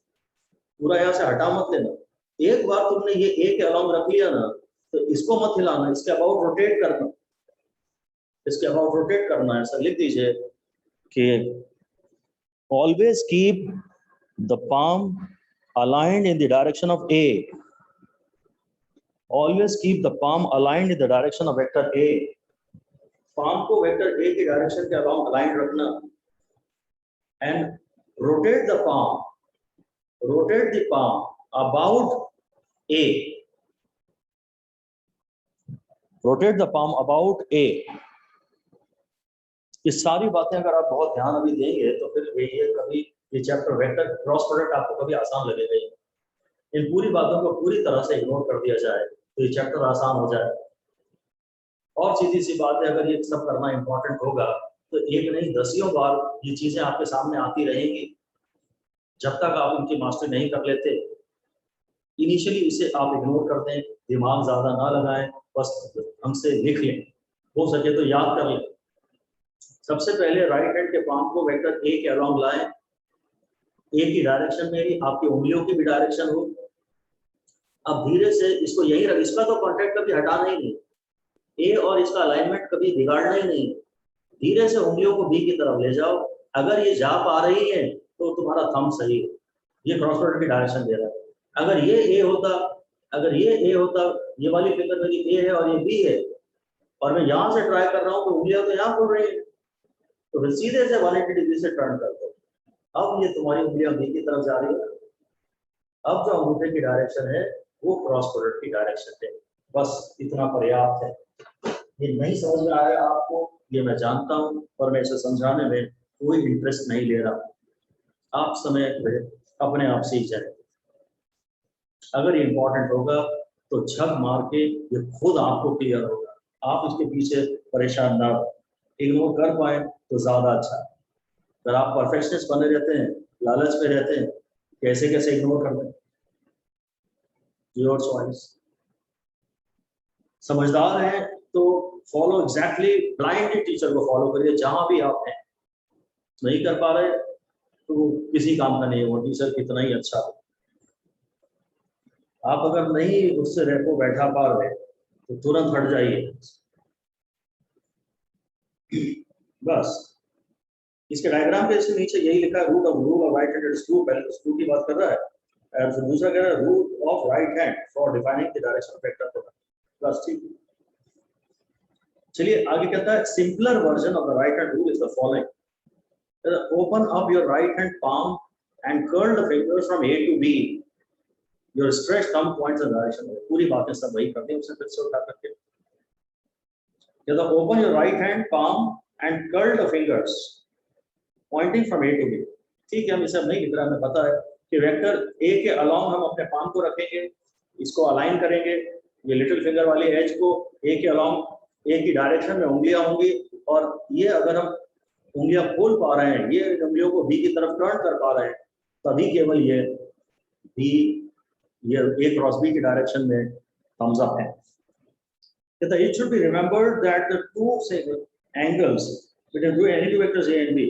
पूरा यहाँ से हटा मत देना। एक बार तुमने ये ए के अलाउंग रख लिया ना, तो इसको मत हिलाना, इसके अबाउट रोटेट करना, इसके अबाउट रोटेट करना है। ऐसा लिख दीजिए कि always keep the palm aligned in the direction of A, always keep the palm aligned in the direction of vector A. palm को वेक्टर A की डायरेक्शन के अलाउंग अलाइन रखना, and rotate the palm about A, rotate the palm about A। ये सारी बातें अगर आप बहुत ध्यान अभी देंगे तो फिर ये कभी ये चैप्टर वेक्टर क्रॉस प्रोडक्ट आपको कभी आसान लगेगा ही। इन पूरी बातों को पूरी तरह से इग्नोर कर दिया जाए तो ये चैप्टर आसान हो जाए। और सीधी सी बात है, अगर ये सब करना इंपॉर्टेंट होगा तो एक नहीं दसियों बार ये चीजें आपके सामने आती रहेंगी जब तक आप इनकी मास्टरी नहीं कर लेते। इनिशियली इसे आप इग्नोर कर दें, दिमाग ज्यादा ना लगाएं, बस हमसे लिख लें, हो सके तो याद कर लें। सबसे पहले राइट हैंड के पाम को वेक्टर ए के अलाउंग लाएं, ए की डायरेक्शन में ही आपकी उंगलियों की भी डायरेक्शन हो। अब धीरे से इसको यही रख, इसका तो कॉन्टेक्ट कभी हटाना ही नहीं, ए और इसका अलाइनमेंट कभी बिगाड़ना ही नहीं। धीरे से उंगलियों को बी की तरफ ले जाओ। अगर ये जा पा रही है तो तुम्हारा थंब सही है, ये क्रॉस प्रोडक्ट की डायरेक्शन दे रहा है। अगर ये ए होता, अगर ये ए होता, ये वाली फिंगर मेरी ए है और ये बी है, और मैं यहाँ से ट्राई कर रहा हूँ तो उंगलियां तो यहाँ खुल रही है, तो फिर सीधे से 180 डिग्री से टर्न कर दो। अब ये तुम्हारी उंगलियां बी की तरफ जा रही है। अब जो अंगूठे की डायरेक्शन है वो क्रॉस प्रोडक्ट की डायरेक्शन है। बस इतना पर्याप्त है। ये नहीं समझ में आया आपको, ये मैं जानता हूँ, और मैं इसे समझाने में कोई इंटरेस्ट नहीं ले रहा। आप समय पे अपने आप सीख जाए। अगर ये इंपॉर्टेंट होगा तो झक मार के ये खुद आपको क्लियर होगा। आप इसके पीछे परेशान ना हो, इग्नोर कर पाए तो ज्यादा अच्छा है। अगर आप परफेक्शनिस्ट बने रहते हैं, लालच में रहते हैं, कैसे कैसे इग्नोर कर दें, योर चॉइस। समझदार हैं तो फॉलो एग्जैक्टली, ब्लाइंडली टीचर को फॉलो करिए जहां भी आप हैं। नहीं कर पा रहे तो किसी काम का नहीं है वो टीचर कितना ही अच्छा हो। आप अगर नहीं उससे रेपो बैठा पा रहे तो तुरंत हट जाइए। बस इसके डायग्राम के इसके नीचे यही लिखा है, rule of right handed screw. पहले तो स्क्रू की बात कर रहा है, और फिर दूसरा कह रहा है rule of right hand for defining the direction of vector product. बस ठीक। चलिए आगे कहता है, simpler version of the right hand rule is the following. Open up your right hand palm and curl the fingers from A to B. Your stretched thumb points in the direction. पूरी बातें सब वही करते हैं, उसे फिर से उठा करके। कहता है open your right hand palm and curl the fingers pointing from A to B. ठीक है, हम इसे अब नहीं लिख रहा, हमें पता है कि वेक्टर A के अलाउंग हम अपने पाम को रखेंगे, इसको अलाइन करेंगे, ये लिटिल फिंगर वाली एज को A के अलाउंग, A की डायरेक्शन में उंगलियां होंगी, और ये अगर हम उंगलियां खोल पा रहे हैं, ये उंगलियों को B की तरफ टर्न कर पा रहे हैं, तभी केवल ये बी, ये ए क्रॉस बी की डायरेक्शन में थम्स अप है। It should be remembered that the two angles between any two vectors A and B,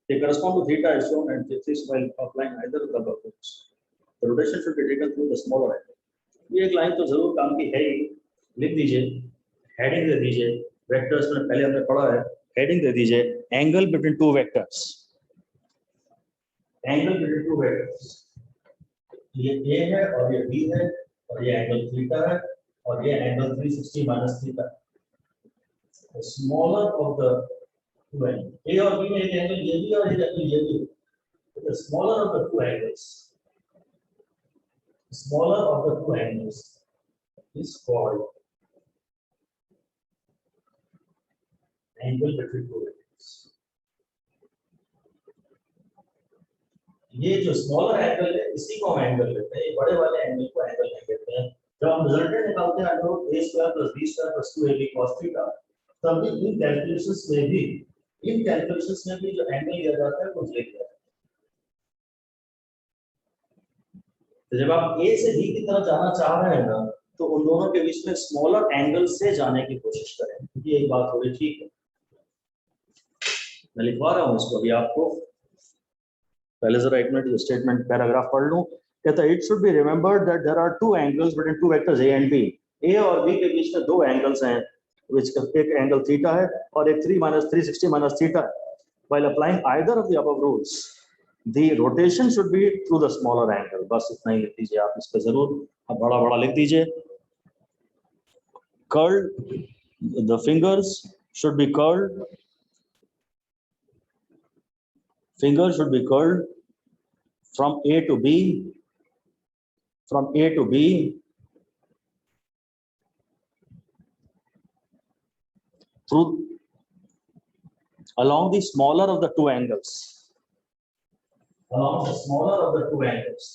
they correspond to theta is shown and this is while applying either of the above rules. The rotation should be taken through the smaller angle. ये एक लाइन तो जरूर काम की है ही, लिख दीजिए, हेडिंग दे दीजिए, वेक्टर्स में पहले हमने पढ़ा है, हेडिंग दे दीजिए, angle between two vectors, angle between two vectors, ये A है और ये B है और ये एंगल थीटा है और ये angle 360 minus theta. The smaller of the two angles, A और B में एक एंगल ये भी और एक एंगल ये भी, the smaller of the two angles, smaller of the two angles is called angle between two vectors. ये जो स्मॉलर एंगल है इसी को हम एंगल लेते हैं, बड़े वाले एंगल को एंगल नहीं कहते हैं। जब हम रिजल्टेंट निकालते हैं under a square plus b square plus 2ab cos theta, तब इन कैलकुलेशंस में भी जो एंगल लिया जाता है वो लिया जाता है। तो जब आप a से b की तरफ जाना चाह रहे हैं ना, तो उन दोनों के बीच में स्मॉलर एंगल से जाने की कोशिश करें। ये एक बात हो गई, ठीक है, मैं लिखवा रहा हूँ इसको अभी आपको, पहले जरा एक मिनट स्टेटमेंट पैराग्राफ पढ़ लूं। कहता है it should be remembered that there are two angles between two vectors A and B. A और बी के बीच में दो एंगल्स हैं, एक एंगल थीटा है और एक 360 माइनस थीटा है। While applying either of the above rules the rotation should be through the smaller angle. बस इतना ही लिख दीजिए आप, इस पे जरूर आप बड़ा बड़ा लिख दीजिए। Curled, the fingers should be curled, finger should be curled from A to B, from A to B, through along the smaller of the two angles, along the smaller of the two angles।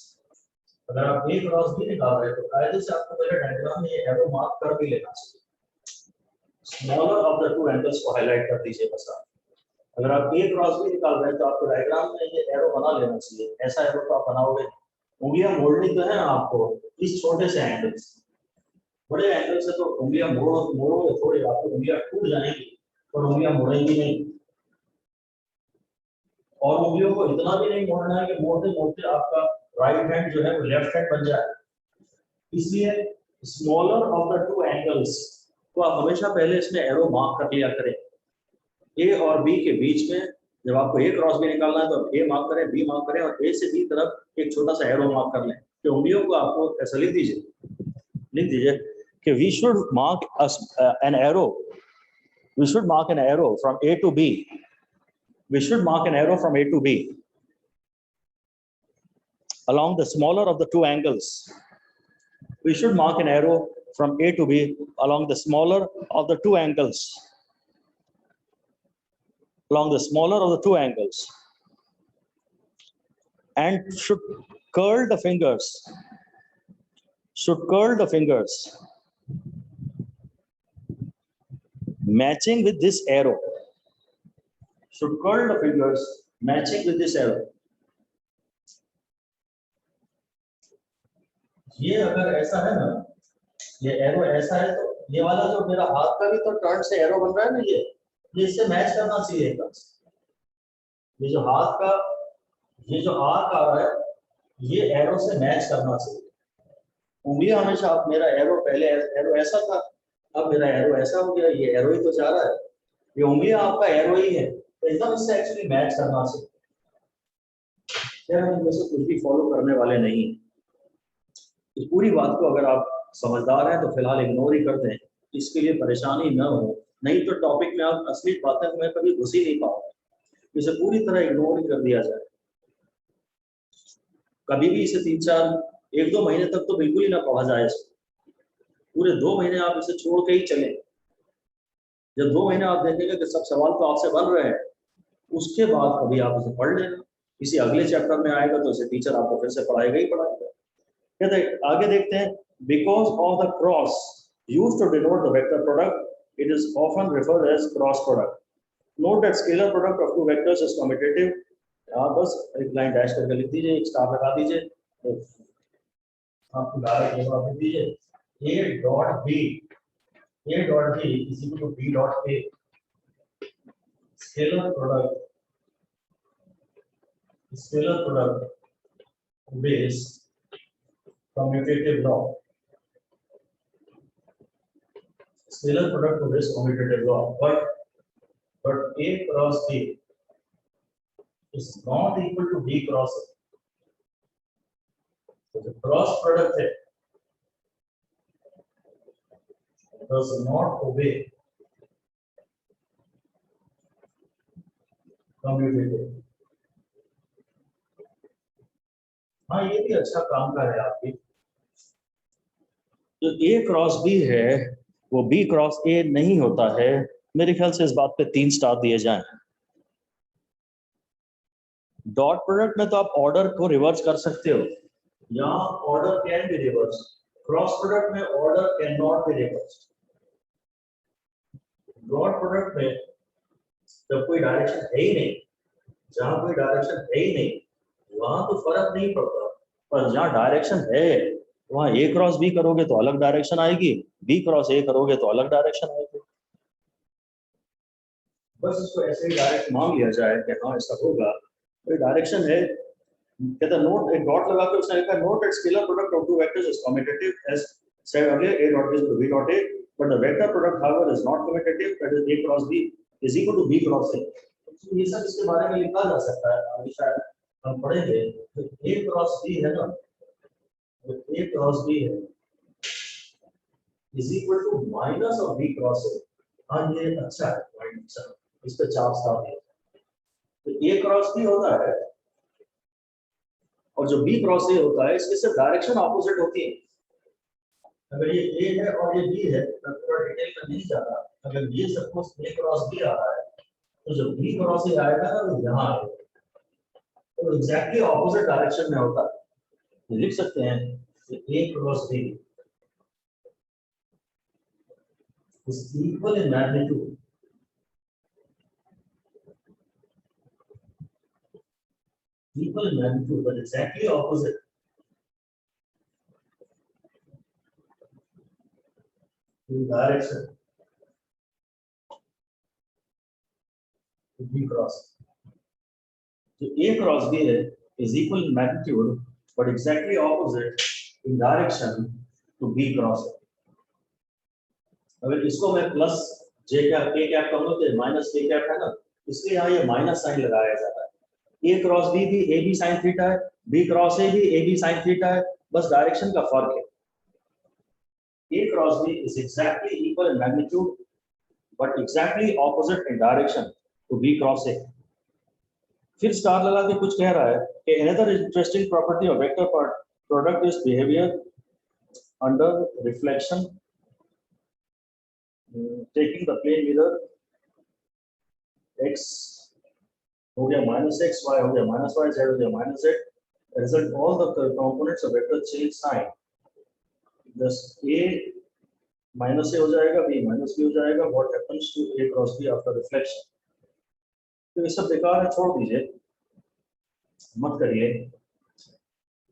अगर आप A क्रॉस B निकाल रहे हैं तो कायदे से आपको पहले डायग्राम में ये एरो मार्क कर भी लेना चाहिए। Smaller of the two angles को हाईलाइट कर दीजिए बस आप। अगर आप A क्रॉस B निकाल रहे हैं तो आपको डायग्राम में ये एरो बना लेना चाहिए। ऐसा एरो तो आप बनाओगे, उंगलियां मोड़नी तो है ना आपको इस छोटे से एंगल से, बड़े एंगल से तो उंगलियां मोड़ोगे थोड़ी, आपको उंगलियां टूट जाएंगी और उंगलियां मुड़ेंगी नहीं। और उंगलियों को इतना भी नहीं मोड़ना है कि मोड़ते मोड़ते आपका राइट हैंड जो है वो लेफ्ट हैंड बन जाए। इसलिए smaller of the two angles को आप हमेशा पहले इसमें एरो मार्क कर लिया करें। ए और बी के बीच में जब आपको ए क्रॉस बी निकालना है तो ए मार्क करें, बी मार्क करें और ए से बी तरफ एक छोटा सा एरो मार्क कर लें। तो उंगलियों को आपको ऐसा लिख दीजिए कि we should mark an arrow, we should mark an arrow from A to B, we should mark an arrow from A to B along the smaller of the two angles, we should mark an arrow from A to B along the smaller of the two angles, along the smaller of the two angles, and should curl the fingers, matching with this arrow, should curl the fingers matching with this arrow। ये अगर ऐसा है ना, ये एरो ऐसा है तो ये वाला जो मेरा हाथ का भी तो टर्न से एरो बन रहा है ना, ये इससे मैच करना चाहिए। ये जो हाथ का ये जो आर्क आ रहा है ये एरो से मैच करना चाहिए। उंगलियां हमेशा, आप मेरा एरो पहले एरो ऐसा था, अब मेरा एरो ऐसा हो गया, ये एरो ही तो जा रहा है, ये उंगलियां आपका एरो ही है, तो एकदम इससे एक्चुअली मैच करना चाहिए। यार हम इनमें से कुछ भी फॉलो करने वाले नहीं, इस पूरी बात को अगर आप समझदार हैं तो फिलहाल इग्नोर ही कर दें, इसके लिए परेशानी न हो, नहीं तो टॉपिक में आप असली बातें मैं कभी घुस ही नहीं पाऊंगा। इसे पूरी तरह इग्नोर ही कर दिया जाए, कभी भी इसे 1-2 महीने तक तो बिल्कुल ही ना पढ़ा जाए इसको। पूरे 2 महीने आप इसे छोड़ के ही चलें। जब 2 महीने आप देखेंगे कि सब सवाल तो आपसे बन रहे हैं, उसके बाद कभी आप इसे पढ़ लेना। किसी अगले चैप्टर में आएगा तो इसे टीचर आपको फिर से पढ़ाएगा ही पढ़ाएगा। कहते हैं आगे देखते हैं, because of the cross used to denote the vector product, it is often referred as cross product. Note that scalar product of two vectors is commutative आप बस एक लाइन डैश करके लिख दीजिए, एक स्टार लगा दीजिए, तो आपको डायरेक्ट जवाब दे दीजिए A dot B is equal to B dot A, scalar product obeys commutative law. Scalar product obeys commutative law, but A cross B is not equal to B cross A. So the cross product does not obey commutative. हाँ, ये भी अच्छा काम का है आपकी। जो A क्रॉस B है वो B क्रॉस A नहीं होता है। मेरे ख्याल से इस बात पे 3 स्टार दिए जाएं। डॉट प्रोडक्ट में तो आप ऑर्डर को रिवर्स कर सकते हो, यहाँ order can be reverse. Cross product में order can not be reverse. Dot product में जब कोई डायरेक्शन है ही नहीं, जहां कोई डायरेक्शन है ही नहीं, वहां तो फर्क नहीं पड़ता, पर जहां डायरेक्शन है वहां ए क्रॉस बी करोगे तो अलग डायरेक्शन आएगी, बी क्रॉस ए करोगे तो अलग डायरेक्शन आएगी। बस इसको ऐसे ही डायरेक्ट मान लिया जाए कि हाँ ऐसा होगा। कोई डायरेक्शन है, कहता नोट एक डॉट लगा के उसने लिखा note that scalar product of two vectors is commutative as said earlier a dot is equal to b dot a, but the vector product however is not commutative, that is a cross b is equal to b cross a। तो ये सब इसके बारे में लिखा जा सकता है, आगे शायद हम पढ़ेंगे। तो a क्रॉस b है ना, तो a क्रॉस b है is equal to minus of b cross a। हाँ ये अच्छा है पॉइंट, अच्छा इस पे 4 स्टार दिए। तो a क्रॉस b होता है और जो b क्रॉस a होता है इसके सिर्फ डायरेक्शन ऑपोजिट होती है। अगर ये a है और ये b है तो थोड़ा डिटेल में नहीं जाता। अगर ये सपोज a क्रॉस b आ रहा है तो जो b क्रॉस a आएगा ना वो यहाँ आएगा, तो एग्जैक्टली ऑपोजिट डायरेक्शन में होता है। लिख सकते हैं कि a cross b is equal in magnitude but exactly opposite in direction to b cross। So a cross b is equal in magnitude but exactly opposite in direction to b cross। अगर इसको मैं plus j cap k cap कहूँ तो माइनस k कैप है ना, इसलिए यहाँ ये माइनस साइन लगाया जाता है। a क्रॉस b भी a b साइन थीटा है, b क्रॉस a भी a b साइन थीटा है, बस डायरेक्शन का फर्क है। A cross B is exactly equal in magnitude but exactly opposite in direction to B cross A। फिर स्टार लगा के कुछ कह रहा है कि another interesting property of vector product is behavior under reflection, taking the plane mirror x हो गया minus x, y हो गया minus y, z हो गया minus z, result all the components of vector change sign। Thus A minus A हो जाएगा, b माइनस बी हो जाएगा। What happens to a cross b after reflection. तो ये सब बेकार है, छोड़ दीजिए, मत करिए।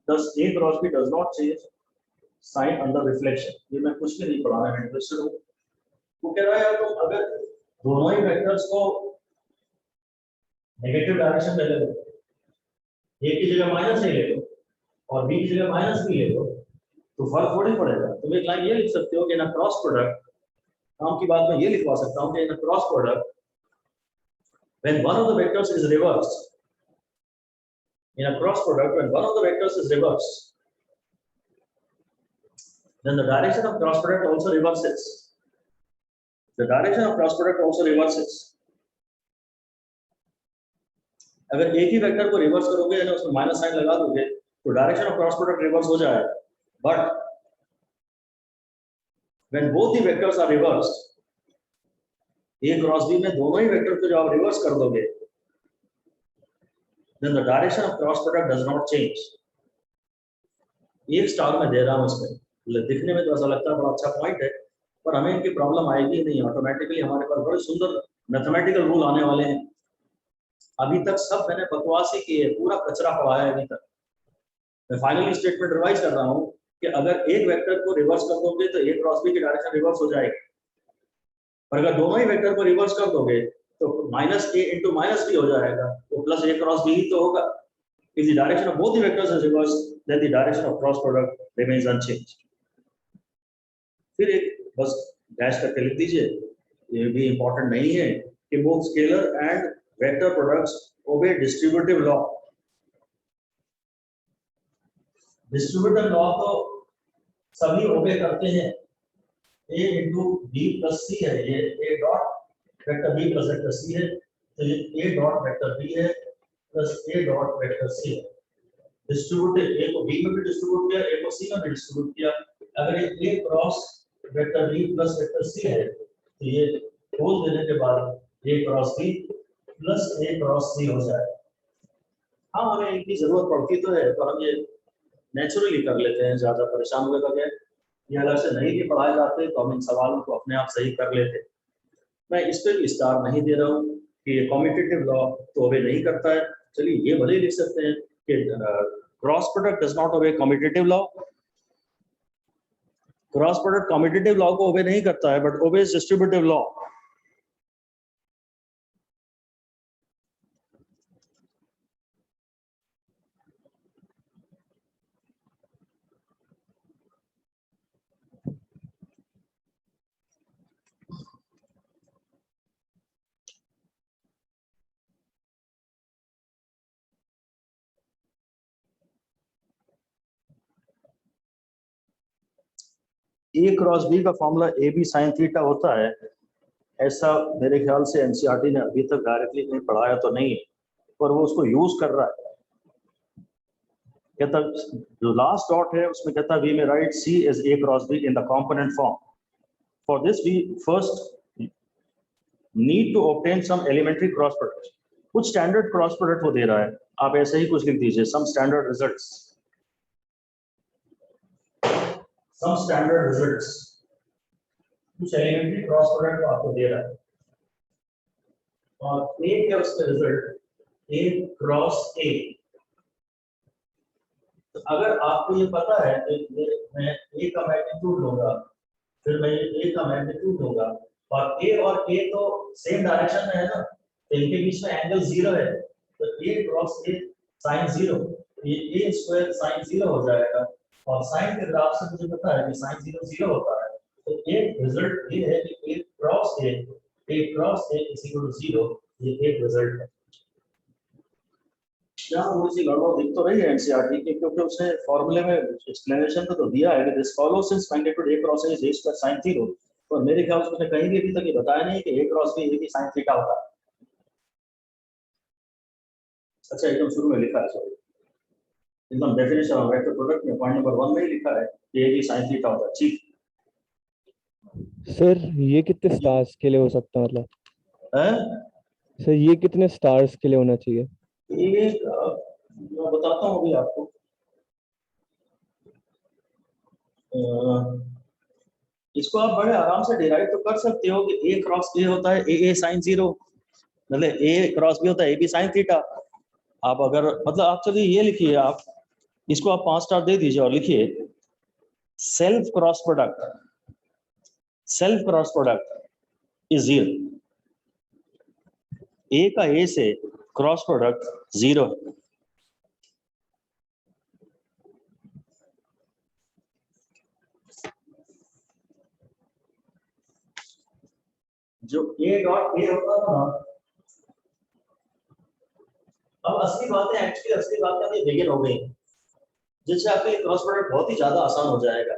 Thus a cross b does not change sign under reflection। ये मैं कुछ भी नहीं पढ़ाना है, इंटरेस्टेड हूँ। वो कह रहा है यार तुम अगर दोनों ही वेक्टर्स को नेगेटिव डायरेक्शन में ले लो, a की जगह माइनस ए ले लो और b की जगह माइनस बी ले लो, तो फर्क थोड़ी पड़ेगा। तुम एक लाइन ये लिख सकते हो कि इन अ क्रॉस प्रोडक्ट, काम की बात मैं ये लिखवा सकता हूँ कि in a cross product when one of the vectors is reversed, in a cross product when one of the vectors is reversed, then the direction of cross product also reverses। The direction of cross product also reverses। अगर एक ही वेक्टर को रिवर्स करोगे यानी उसमें माइनस साइन लगा दोगे तो direction of cross product reverse हो जाएगा। But when both the vectors are reversed, a cross b में दोनों ही वेक्टर को जब आप रिवर्स कर दोगे, then the direction of cross product does not change। एक स्टार में दे रहा हूं इसमें, दिखने में तो ऐसा लगता है बड़ा अच्छा पॉइंट है, पर हमें इनकी प्रॉब्लम आएगी नहीं। ऑटोमेटिकली हमारे पास बड़े सुंदर मैथमेटिकल रूल आने वाले हैं अभी तक सब मैंने बकवास ही की है, पूरा कचरा पढ़ाया है अभी तक। मैं फाइनली स्टेटमेंट रिवाइज कर रहा हूँ कि अगर एक वेक्टर को रिवर्स कर दोगे तो ए क्रॉस बी की डायरेक्शन रिवर्स हो जाएगी, और अगर दोनों ही वेक्टर को रिवर्स कर दोगे तो माइनस ए इंटू माइनस बी हो जाएगा, तो प्लस ए क्रॉस बी ही तो होगा। If the direction of both the vectors is reversed, then the direction of cross product remains unchanged. फिर एक बस डैश करके लिख दीजिए, ये भी इंपॉर्टेंट नहीं है कि both scalar and vector products obey distributive law. Distributive law तो सभी obey करते हैं। A into B plus C है, ये A dot vector B plus vector C है, तो ये A dot vector B है plus A dot vector C है। डिस्ट्रीब्यूट A को B में भी डिस्ट्रीब्यूट किया, A को C में भी डिस्ट्रीब्यूट किया। अगर ये A cross vector B plus vector C है, तो ये खोल देने के बाद A cross B plus A cross C हो जाए। हाँ, हमें इनकी जरूरत पड़ती तो है, पर हम ये नेचुरली कर लेते हैं, ज्यादा परेशान हुए बगैर। ये अलग से नहीं भी पढ़ाए जाते तो हम इन सवालों को अपने आप सही कर लेते। मैं इस पे भी स्टार नहीं दे रहा हूँ कि ये कम्यूटेटिव लॉ तो ओबे नहीं करता है। चलिए ये भले लिख सकते हैं कि cross product does not obey commutative law. Cross product commutative law को ओबे नहीं करता है, but obeys distributive law. A cross B का formula A B sine theta होता है, ऐसा मेरे ख्याल से एनसीईआरटी ने अभी तक डायरेक्टली कहीं पढ़ाया तो नहीं है, पर वो उसको यूज कर रहा है। कहता जो लास्ट डॉट है उसमें कहता वी में write C as A cross B in the component form. For this we first need to obtain some elementary cross product. कुछ स्टैंडर्ड क्रॉस प्रोडक्ट वो दे रहा है, आप ऐसे ही कुछ लिख दीजिए, some standard results. Some standard results, कुछ एलिमेंट्री क्रॉस प्रोडक्ट को आपको दे रहा है, और ए क्या उसका रिजल्ट ए क्रॉस ए। तो अगर आपको ये पता है कि मैं ए का मैग्नीट्यूड लूंगा, फिर मैं ए का मैग्नीट्यूड लूंगा, और ए तो सेम डायरेक्शन में है ना, तो इनके बीच में एंगल 0 है, तो ए क्रॉस ए साइन 0, ये ए स्क्वायर साइन 0 हो जाएगा। और साइन के ग्राफ से मुझे पता है कि साइन 0 0 होता है, तो एक रिजल्ट ये है कि A cross A is equal to 0, ये एक रिजल्ट है। यहाँ थोड़ी सी गड़बड़ दिख तो रही है एनसीईआरटी की, क्योंकि उसने फॉर्मूले में एक्सप्लेनेशन तो दिया है कि this follows since magnitude A cross A is a square sine 0, पर मेरे ख्याल से उसने कहीं भी अभी तक ये बताया नहीं कि ए क्रॉस बी ए की साइन थीटा होता है। अच्छा, एकदम शुरू में लिखा है, सॉरी, एकदम डेफिनेशन ऑफ वेक्टर प्रोडक्ट में पॉइंट नंबर 1 में ही लिखा है कि ए की साइन थीटा होता है। ठीक सर, ये कितने स्टार्स के लिए हो सकता है, मतलब है सर ये कितने स्टार्स के लिए होना चाहिए? ये मैं बताता हूँ अभी आपको। इसको आप बड़े आराम से डिराइव तो कर सकते हो कि ए क्रॉस ए होता है ए साइन 0, मतलब ए क्रॉस बी होता है ए बी साइन थीटा। आप अगर मतलब आप चलिए ये लिखिए, आप इसको आप 5 स्टार दे दीजिए और लिखिए सेल्फ क्रॉस प्रोडक्ट इज 0। ए का ए से क्रॉस प्रोडक्ट 0 है। जो ए डॉट ए होता था ना, अब असली बातें अभी बिगिन हो गई, जिससे आपके लिए क्रॉस प्रोडक्ट बहुत ही ज्यादा आसान हो जाएगा।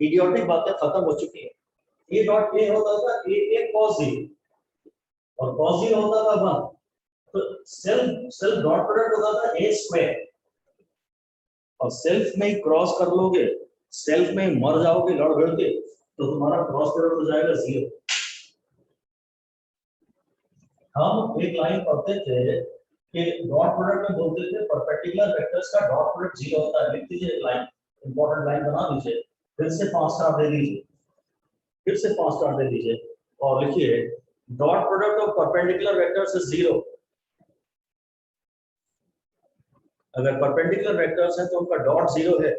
इडियोटिक बातें खत्म हो चुकी है। ए डॉट ए होता था ए cos 0, और cos 0 होता था 1, तो सेल्फ डॉट प्रोडक्ट होता था ए स्क्वायर, और सेल्फ में ही क्रॉस कर लोगे, सेल्फ में ही मर जाओगे लड़ भिड़ के, तो तुम्हारा क्रॉस प्रोडक्ट हो जाएगा 0। हम एक लाइन पढ़ते थे कि डॉट प्रोडक्ट में बोलते थे परपेंडिकुलर वेक्टर्स का डॉट प्रोडक्ट 0 होता है। लिख दीजिए एक लाइन, इंपॉर्टेंट लाइन बना दीजिए, फिर से 5 स्टार दे दीजिए, और लिखिए dot product of perpendicular vectors is 0। अगर परपेंडिकुलर वेक्टर्स हैं तो उनका डॉट जीरो है,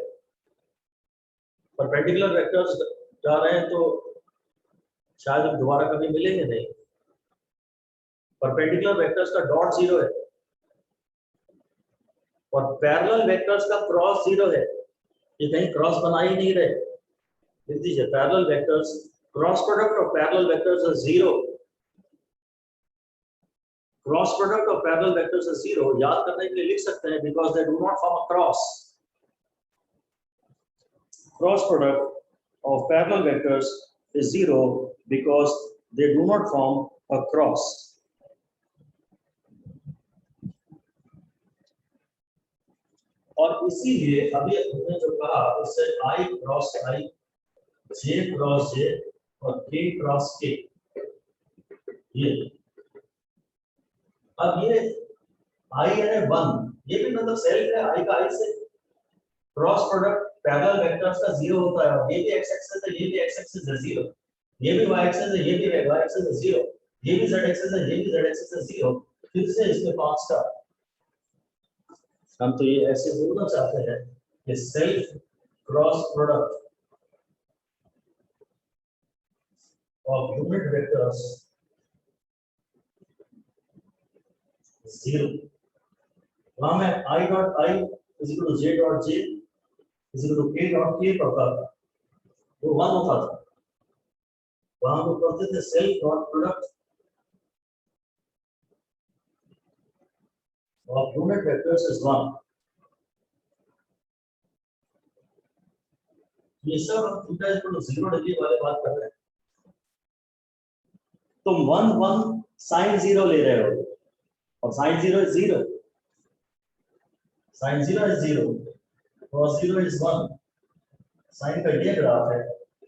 परपेंडिकुलर वेक्टर्स जा रहे हैं तो शायद दोबारा कभी मिलेंगे नहीं। परपेंडिकुलर वेक्टर्स का डॉट जीरो है और पैरेलल वेक्टर्स का क्रॉस जीरो है, ये कहीं क्रॉस बना ही नहीं रहे। लिख दीजिए parallel vectors, cross product of parallel vectors is zero, cross product of parallel vectors is zero. याद करने के लिए लिख सकते हैं because they do not form a cross. Cross product of parallel vectors is zero because they do not form a cross. और इसीलिए अभी हमने जो कहा उससे I cross I, J cross J और K क्रॉस K, ये अब ये I है 1, ये भी मतलब सेल्फ है I का I से। क्रॉस प्रोडक्ट पैरेलल वेक्टर्स का जीरो होता है और ये भी x एक्सिस है, ये भी x एक्सिस है जीरो, ये भी y एक्सिस है, ये भी y एक्सिस है जीरो, ये भी z एक्सिस है, ये भी z एक्सिस है जीरो। फिर से इसमें 5 स्टार। हम तो ये ऐसे बोलना चाहते हैं कि self cross product of unit vectors zero. वहां में I dot I is equal to J dot J is equal to K dot K पड़ता था, वो 1 होता था। वहां को करते थे self dot product of unit vectors is 1। ये सब हम theta is equal to 0 degree वाले बात कर रहे हैं। तुम 1 1 sin 0 ले रहे हो और sin 0 is 0, sin 0 is 0, cos 0 is 1, sin का ये ग्राफ है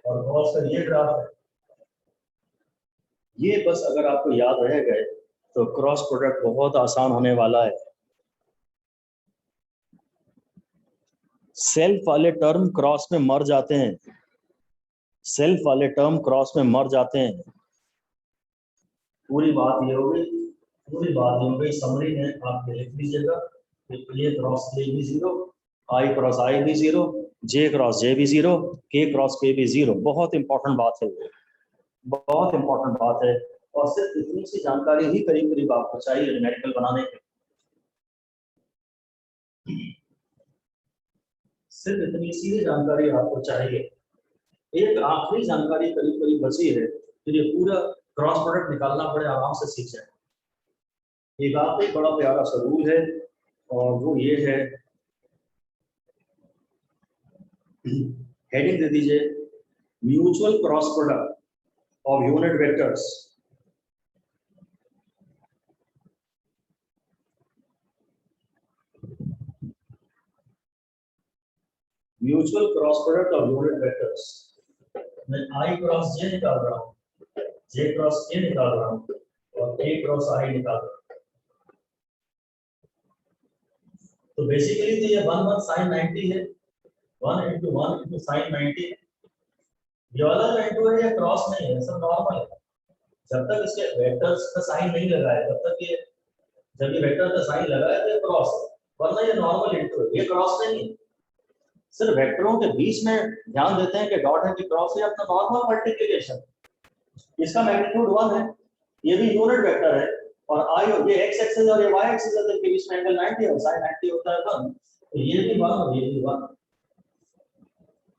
और cos का ये ग्राफ है। ये बस अगर आपको याद रह गए तो क्रॉस प्रोडक्ट बहुत आसान होने वाला है। सेल्फ वाले टर्म क्रॉस में मर जाते हैं, सेल्फ वाले टर्म क्रॉस में मर जाते हैं। पूरी बात ये हो गई, पूरी बात ये हो गई। समरी में आप लिख लीजिएगा ये क्रॉस K भी 0, I क्रॉस I भी 0, J क्रॉस J भी 0, K क्रॉस K भी 0। बहुत इंपॉर्टेंट बात है, बहुत इंपॉर्टेंट बात है। और सिर्फ इतनी सी जानकारी ही करीब करीब आपको चाहिए न्यूमेरिकल बनाने के। सिर्फ इतनी सी ही जानकारी आपको चाहिए। एक आखिरी जानकारी करीब करीब बची है, फिर ये पूरा क्रॉस प्रोडक्ट निकालना बड़े आराम से सीख जाए। एक आपको बड़ा प्यारा सा रूल है और वो ये है, हेडिंग दे दीजिए mutual cross product of unit vectors. Mutual cross product of unit vectors. मैं I क्रॉस J निकाल रहा हूँ, J क्रॉस K निकाल रहा हूँ और K क्रॉस I निकाल रहा हूँ। तो बेसिकली तो ये 1 1 sin 90 है, 1 into 1 into sin 90। ये वाला जो इंटू है ये क्रॉस नहीं है, सब नॉर्मल है। जब तक इसके वेक्टर्स का साइन नहीं लगा है तब तक ये, जब ये वेक्टर का साइन लगा है तो ये क्रॉस है, वरना ये नॉर्मल इंटू है, ये क्रॉस नहीं है। सिर्फ वेक्टरों के बीच में ध्यान देते हैं कि डॉट है कि क्रॉस है, अपना नॉर्मल मल्टीप्लिकेशन। इसका मैग्नीट्यूड 1 है, ये भी यूनिट वेक्टर है और I और ये x एक्सिस और ये y एक्सिस है, तो इनके बीच में एंगल 90 है, sin 90 होता है 1, तो ये भी 1 और ये भी 1।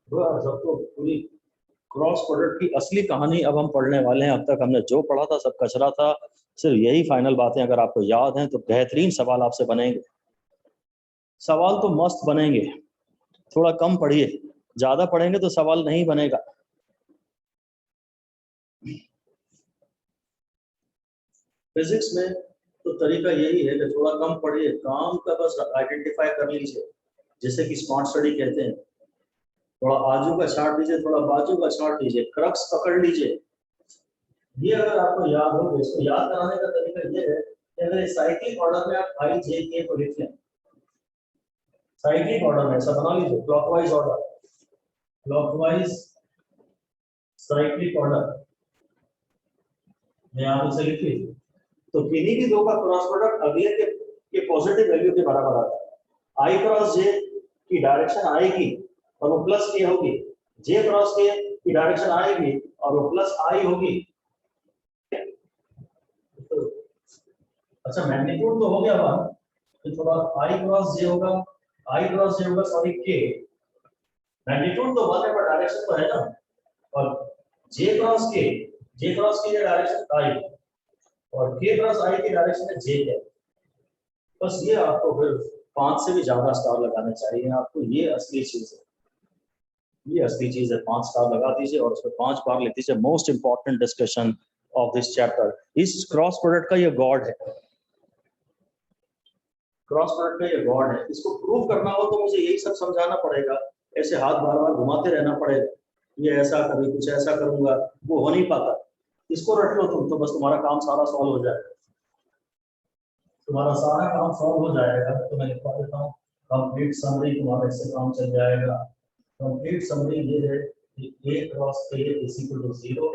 बस अब तो पूरी क्रॉस प्रोडक्ट की असली कहानी अब हम पढ़ने वाले हैं। अब तक हमने जो पढ़ा था सब कचरा था, सिर्फ यही फाइनल बातें अगर आपको याद हैं तो बेहतरीन सवाल आपसे बनेंगे। सवाल तो मस्त बनेंगे, थोड़ा कम पढ़िए, ज्यादा पढ़ेंगे तो सवाल नहीं बनेगा। फिजिक्स में तो तरीका यही है कि थोड़ा कम पढ़िए, काम का बस आइडेंटिफाई कर लीजिए, जैसे कि स्मार्ट स्टडी कहते हैं। थोड़ा आजू का छाट लीजिए, थोड़ा बाजू का छाट लीजिए, क्रक्स पकड़ लीजिए। ये अगर आपको याद हो तो इसको याद कराने का तरीका ये है कि अगर साइक्लिक ऑर्डर में आप I J K को लिख लें, साइक्लिक ऑर्डर में ऐसा बना लीजिए, clockwise order, clockwise cyclic order में आप इसे लिख लीजिए, तो किन्हीं भी दो का क्रॉस प्रोडक्ट अगले के पॉजिटिव वैल्यू के बराबर आता है। आई क्रॉस जे की डायरेक्शन आएगी और वो प्लस के होगी, जे क्रॉस के की डायरेक्शन आएगी और वो प्लस आई होगी। अच्छा मैग्नीट्यूड तो हो गया वन, तो थोड़ा आई क्रॉस जे होगा, आई क्रॉस जे होगा सॉरी के, मैग्नीट्यूड तो वन है पर डायरेक्शन तो है ना, और जे क्रॉस के की डायरेक्शन आई और के क्रॉस आई की डायरेक्शन है जे है। बस ये आपको फिर 5 से भी ज्यादा स्टार लगाने चाहिए आपको, ये असली चीज है, ये असली चीज है। 5 स्टार लगा दीजिए और उसमें 5 बार लिख दीजिए most important discussion of this chapter. इस क्रॉस प्रोडक्ट का ये गॉड है, क्रॉस प्रोडक्ट का ये गॉड है। इसको प्रूव करना हो तो मुझे यही सब समझाना पड़ेगा, ऐसे हाथ बार बार घुमाते रहना पड़ेगा, ये ऐसा कभी कुछ ऐसा करूंगा, वो हो नहीं पाता। इसको रट लो तुम तो बस तुम्हारा काम सारा सॉल्व हो जाएगा, तुम्हारा सारा काम सॉल्व हो जाएगा। तो मैं लिखवा देता हूँ कंप्लीट समरी, तुम्हारा इससे काम चल जाएगा। कंप्लीट समरी ये है कि a cross a is equal to 0,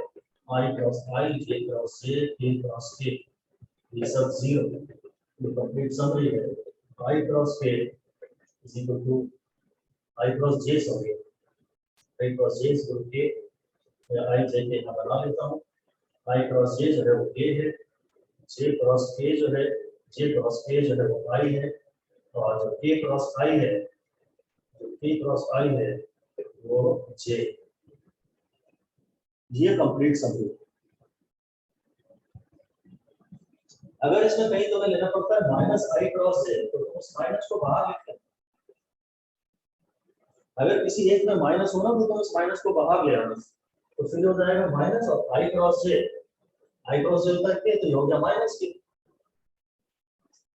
i cross i, j cross j, k cross k, ये सब 0। ये कंप्लीट समरी है। i cross k is equal to i cross j, sorry i cross j is equal to k, या i j के यहाँ बना लेता हूँ। i क्रॉस j जो है वो k है, j क्रॉस k जो है वो i है, और जो k क्रॉस i है, वो j। ये कंप्लीट समरी। अगर इसमें कहीं तुम्हें लेना पड़ता है माइनस आई क्रॉस j, तो तुम उस माइनस को बाहर लिखते हैं। अगर किसी एक में माइनस हो ना तो तुम उस माइनस को बाहर ले आना, तो फिर हो जाएगा माइनस और आई क्रॉस j होता है तो ये हो गया माइनस के।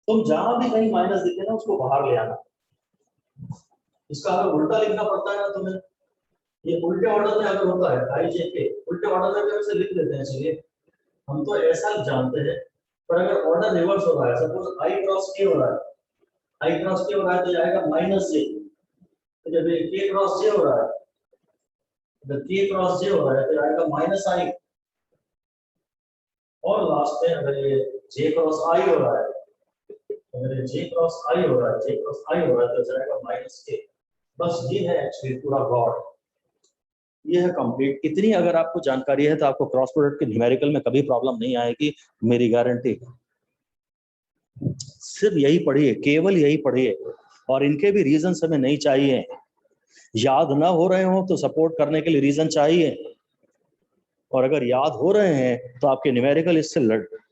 तुम जहां भी कहीं माइनस दिखे ना उसको बाहर ले आना। इसका अगर उल्टा लिखना पड़ता है ना तुम्हें, ये उल्टे ऑर्डर में अगर होता है आई जे के, उल्टे ऑर्डर में भी लिख देते हैं, चलिए हम तो ऐसा जानते हैं। पर अगर ऑर्डर रिवर्स हो रहा है, सपोज आई क्रॉस के हो रहा है, तो जाएगा माइनस जे। तो जब के क्रॉस जे हो रहा है, तो आएगा माइनस आई। और लास्ट में अगर ये जे क्रॉस आई हो रहा है, तो जाएगा माइनस के। बस ये है एक्चुअली पूरा गॉड, ये है कंप्लीट। इतनी अगर आपको जानकारी है तो आपको क्रॉस प्रोडक्ट के न्यूमेरिकल में कभी प्रॉब्लम नहीं आएगी, मेरी गारंटी। सिर्फ यही पढ़िए, केवल यही पढ़िए, और इनके भी रीजन हमें नहीं चाहिए। याद ना हो रहे हो तो सपोर्ट करने के लिए रीजन चाहिए, और अगर याद हो रहे हैं तो आपके न्यूमेरिकल इससे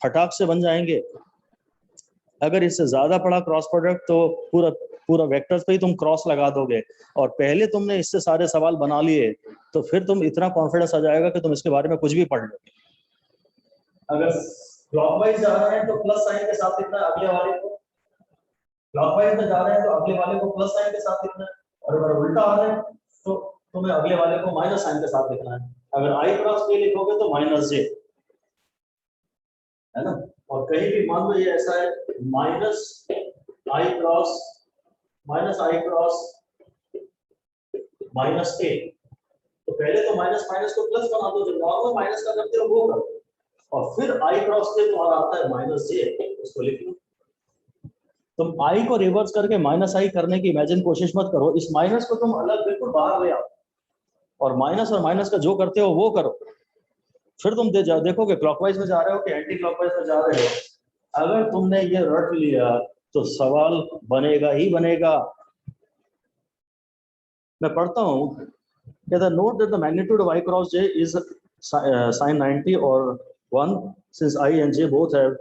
फटाक से बन जाएंगे। अगर इससे ज्यादा पढ़ा क्रॉस प्रोडक्ट तो पूरा वेक्टर्स पे ही तुम क्रॉस लगा दोगे, और पहले तुमने इससे सारे सवाल बना लिए तो फिर तुम इतना कॉन्फिडेंस आ जाएगा कि तुम इसके बारे में कुछ भी पढ़ लोगे। अगर क्लॉकवाइज जा रहे हैं तो प्लस साइन के साथ लिखना है अगले वाले को, क्लॉकवाइज में जा रहे हैं तो अगले वाले को प्लस साइन के साथ लिखना है, और अगर उल्टा आ रहे हैं तो तुम्हें अगले वाले को माइनस साइन के साथ लिखना है। अगर आई क्रॉस के लिखोगे तो माइनस जे, है ना। और कहीं भी मान लो ये ऐसा है माइनस आई क्रॉस माइनस ए, तो पहले तो माइनस माइनस को प्लस बना दो, जो नॉर्मल माइनस का करते हो वो करो, और फिर आई क्रॉस के तुम्हारा आता है माइनस जे, उसको लिख लो। तुम आई को रिवर्स करके माइनस आई करने की इमेजिन कोशिश मत करो, इस माइनस को तुम अलग बिल्कुल बाहर ले आओ, और माइनस का जो करते हो वो करो। फिर तुम देखोगे क्लॉकवाइज में जा रहे हो कि एंटी क्लॉकवाइज में जा रहे हो। अगर तुमने ये रट लिया तो सवाल बनेगा ही बनेगा। मैं पढ़ता हूं, कहता note that the magnitude of I cross J is sin 90 और 1 since I and j both have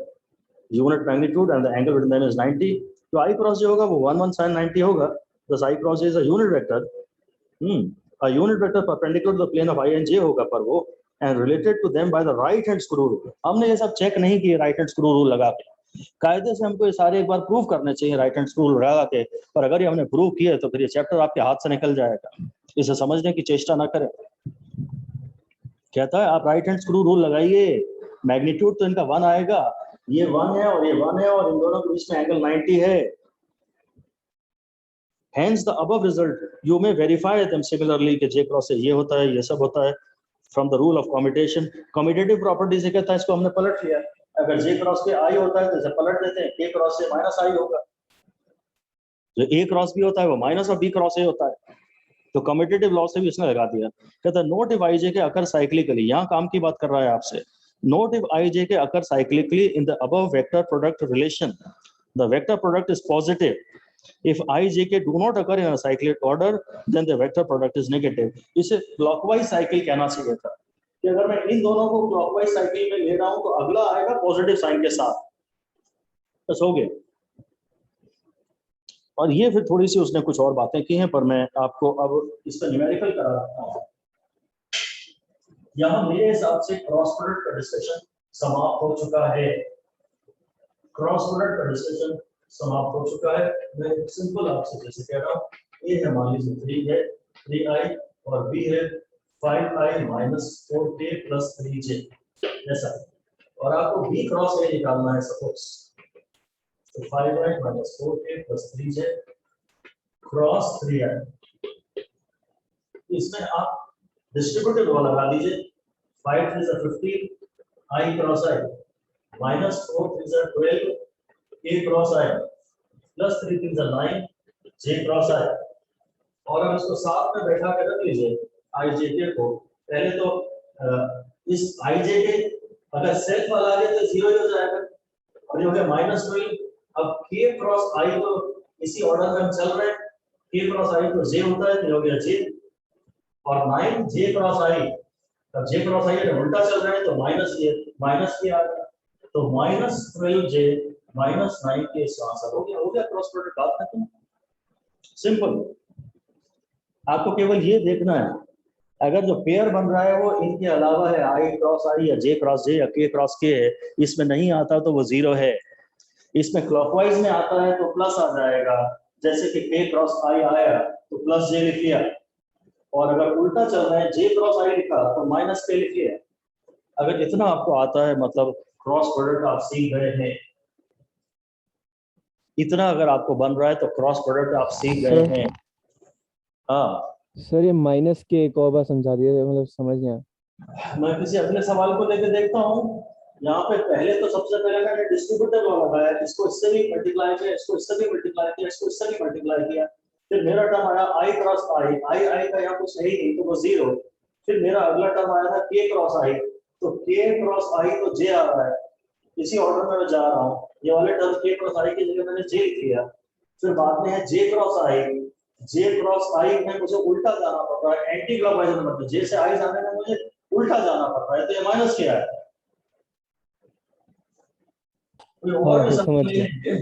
unit magnitude and the angle between them is 90, तो I cross j होगा वो 1 sin 90 होगा। thus I cross j is a unit vector, a unit vector perpendicular to the plane of I and j होगा पर वो, and related to them by the right hand screw rule। हमने ये सब चेक नहीं किए राइट हैंड स्क्रू रूल लगा के, कायदे से हमको ये सारे एक बार प्रूव करने चाहिए राइट हैंड स्क्रू रूल लगा के, पर अगर ये हमने प्रूव किए तो फिर ये चैप्टर आपके हाथ से निकल जाएगा, इसे समझने की चेष्टा ना करें। कहता है आप राइट हैंड स्क्रू रूल लगाइए, मैग्नीट्यूड तो इनका 1 आएगा, ये 1 है और ये 1 है, और इन दोनों के बीच में एंगल 90 है। Hence the above result you may verify them similarly कि j क्रॉस से ये होता है, ये सब होता है, from the rule of commutative property से कहता है इसको हमने पलट लिया। अगर j क्रॉस के i होता है तो इसे पलट देते हैं, k क्रॉस से माइनस i होगा। जो ए क्रॉस बी होता है वो minus of B cross A होता है। तो कम्यूटेटिव लॉ से भी उसने लगा दिया, कहता है note if I j k occur cyclically, यहाँ काम की बात कर रहा है आपसे, note if I j k occur cyclically in the above vector product relation the vector product is positive, if I j k do not occur in a cyclic order then the vector product is negative। इसे क्लॉकवाइज साइकिल कहना चाहिए था कि अगर मैं इन दोनों को क्लॉकवाइज साइकिल में ले रहा हूं तो अगला आएगा पॉजिटिव साइन के साथ, बस हो गया। और ये फिर थोड़ी सी उसने कुछ और बातें की हैं, पर मैं आपको अब इसका न्यूमेरिकल करा रहा हूं। यहाँ मेरे हिसाब से क्रॉस प्रोडक्ट का डिस्कशन समाप्त हो चुका है, क्रॉस प्रोडक्ट का डिस्कशन समाप्त हो चुका है। मैं सिंपल आपसे जैसे कह रहा हूँ, ए है मान लीजिए 3 है 3i और बी है 5i minus 4k plus 3j ऐसा, और आपको बी क्रॉस ए निकालना है सपोज, तो 5i minus 4k plus 3j cross 3i। इसमें आप डिस्ट्रीब्यूटिव लॉ लगा दीजिए, 5 3 is 15 i cross i minus 4 3 is 12 a cross i plus 3 3 is 9 j cross i। और अब इसको साथ में बैठा के रख लीजिए i j k को। पहले तो इस i j k अगर सेल्फ वाला आ गया तो 0 ही हो जाएगा, और ये हो गया माइनस 12। अब k क्रॉस i तो इसी ऑर्डर में हम चल रहे हैं, k क्रॉस i तो j होता है, तो हो गया j, और 9 j क्रॉस i, अब j क्रॉस i जब उल्टा चल रहा है तो माइनस k आ गया, तो minus 12j minus 9k answer हो गया क्रॉस प्रोडक्ट। बात खत्म, सिंपल। आपको केवल ये देखना है अगर जो पेयर बन रहा है वो इनके अलावा है, i क्रॉस i या j क्रॉस j या k क्रॉस k है, इसमें नहीं आता तो वो 0 है। इसमें क्लॉकवाइज में आता है तो प्लस आ जाएगा, जैसे कि k क्रॉस i आया तो प्लस j लिख लिया, और अगर उल्टा चल रहा है j क्रॉस i लिखा तो माइनस k लिख लिया। अगर इतना आपको आता है मतलब क्रॉस प्रोडक्ट आप सीख गए हैं, इतना अगर आपको बन रहा है तो क्रॉस प्रोडक्ट आप सीख गए हैं। हाँ सर ये माइनस के एक और बार समझा दिया, मतलब समझ नहीं आया। मैं किसी अगले सवाल को लेकर देखता हूँ। यहाँ पे पहले तो सबसे पहले मैंने डिस्ट्रीब्यूटिव लॉ लगाया, इसको इससे भी मल्टीप्लाई किया, इसको इससे भी मल्टीप्लाई किया, इसको इससे भी मल्टीप्लाई किया, फिर मेरा टर्म आया i क्रॉस i, i का यहाँ कुछ है ही नहीं तो वो 0। फिर मेरा अगला टर्म आया था k क्रॉस i, तो k क्रॉस i तो j आ रहा है, इसी ऑर्डर में मैं जा रहा हूँ। ये वाले टर्म k क्रॉस i की जगह मैंने j लिख लिया। फिर बाद में है j cross i, j cross i में मुझे उल्टा जाना पड़ रहा है, एंटी क्लॉकवाइज में, मतलब j से i जाने में मुझे उल्टा जाना पड़ रहा है, तो ये माइनस क्या है। कोई और भी समझ लीजिए,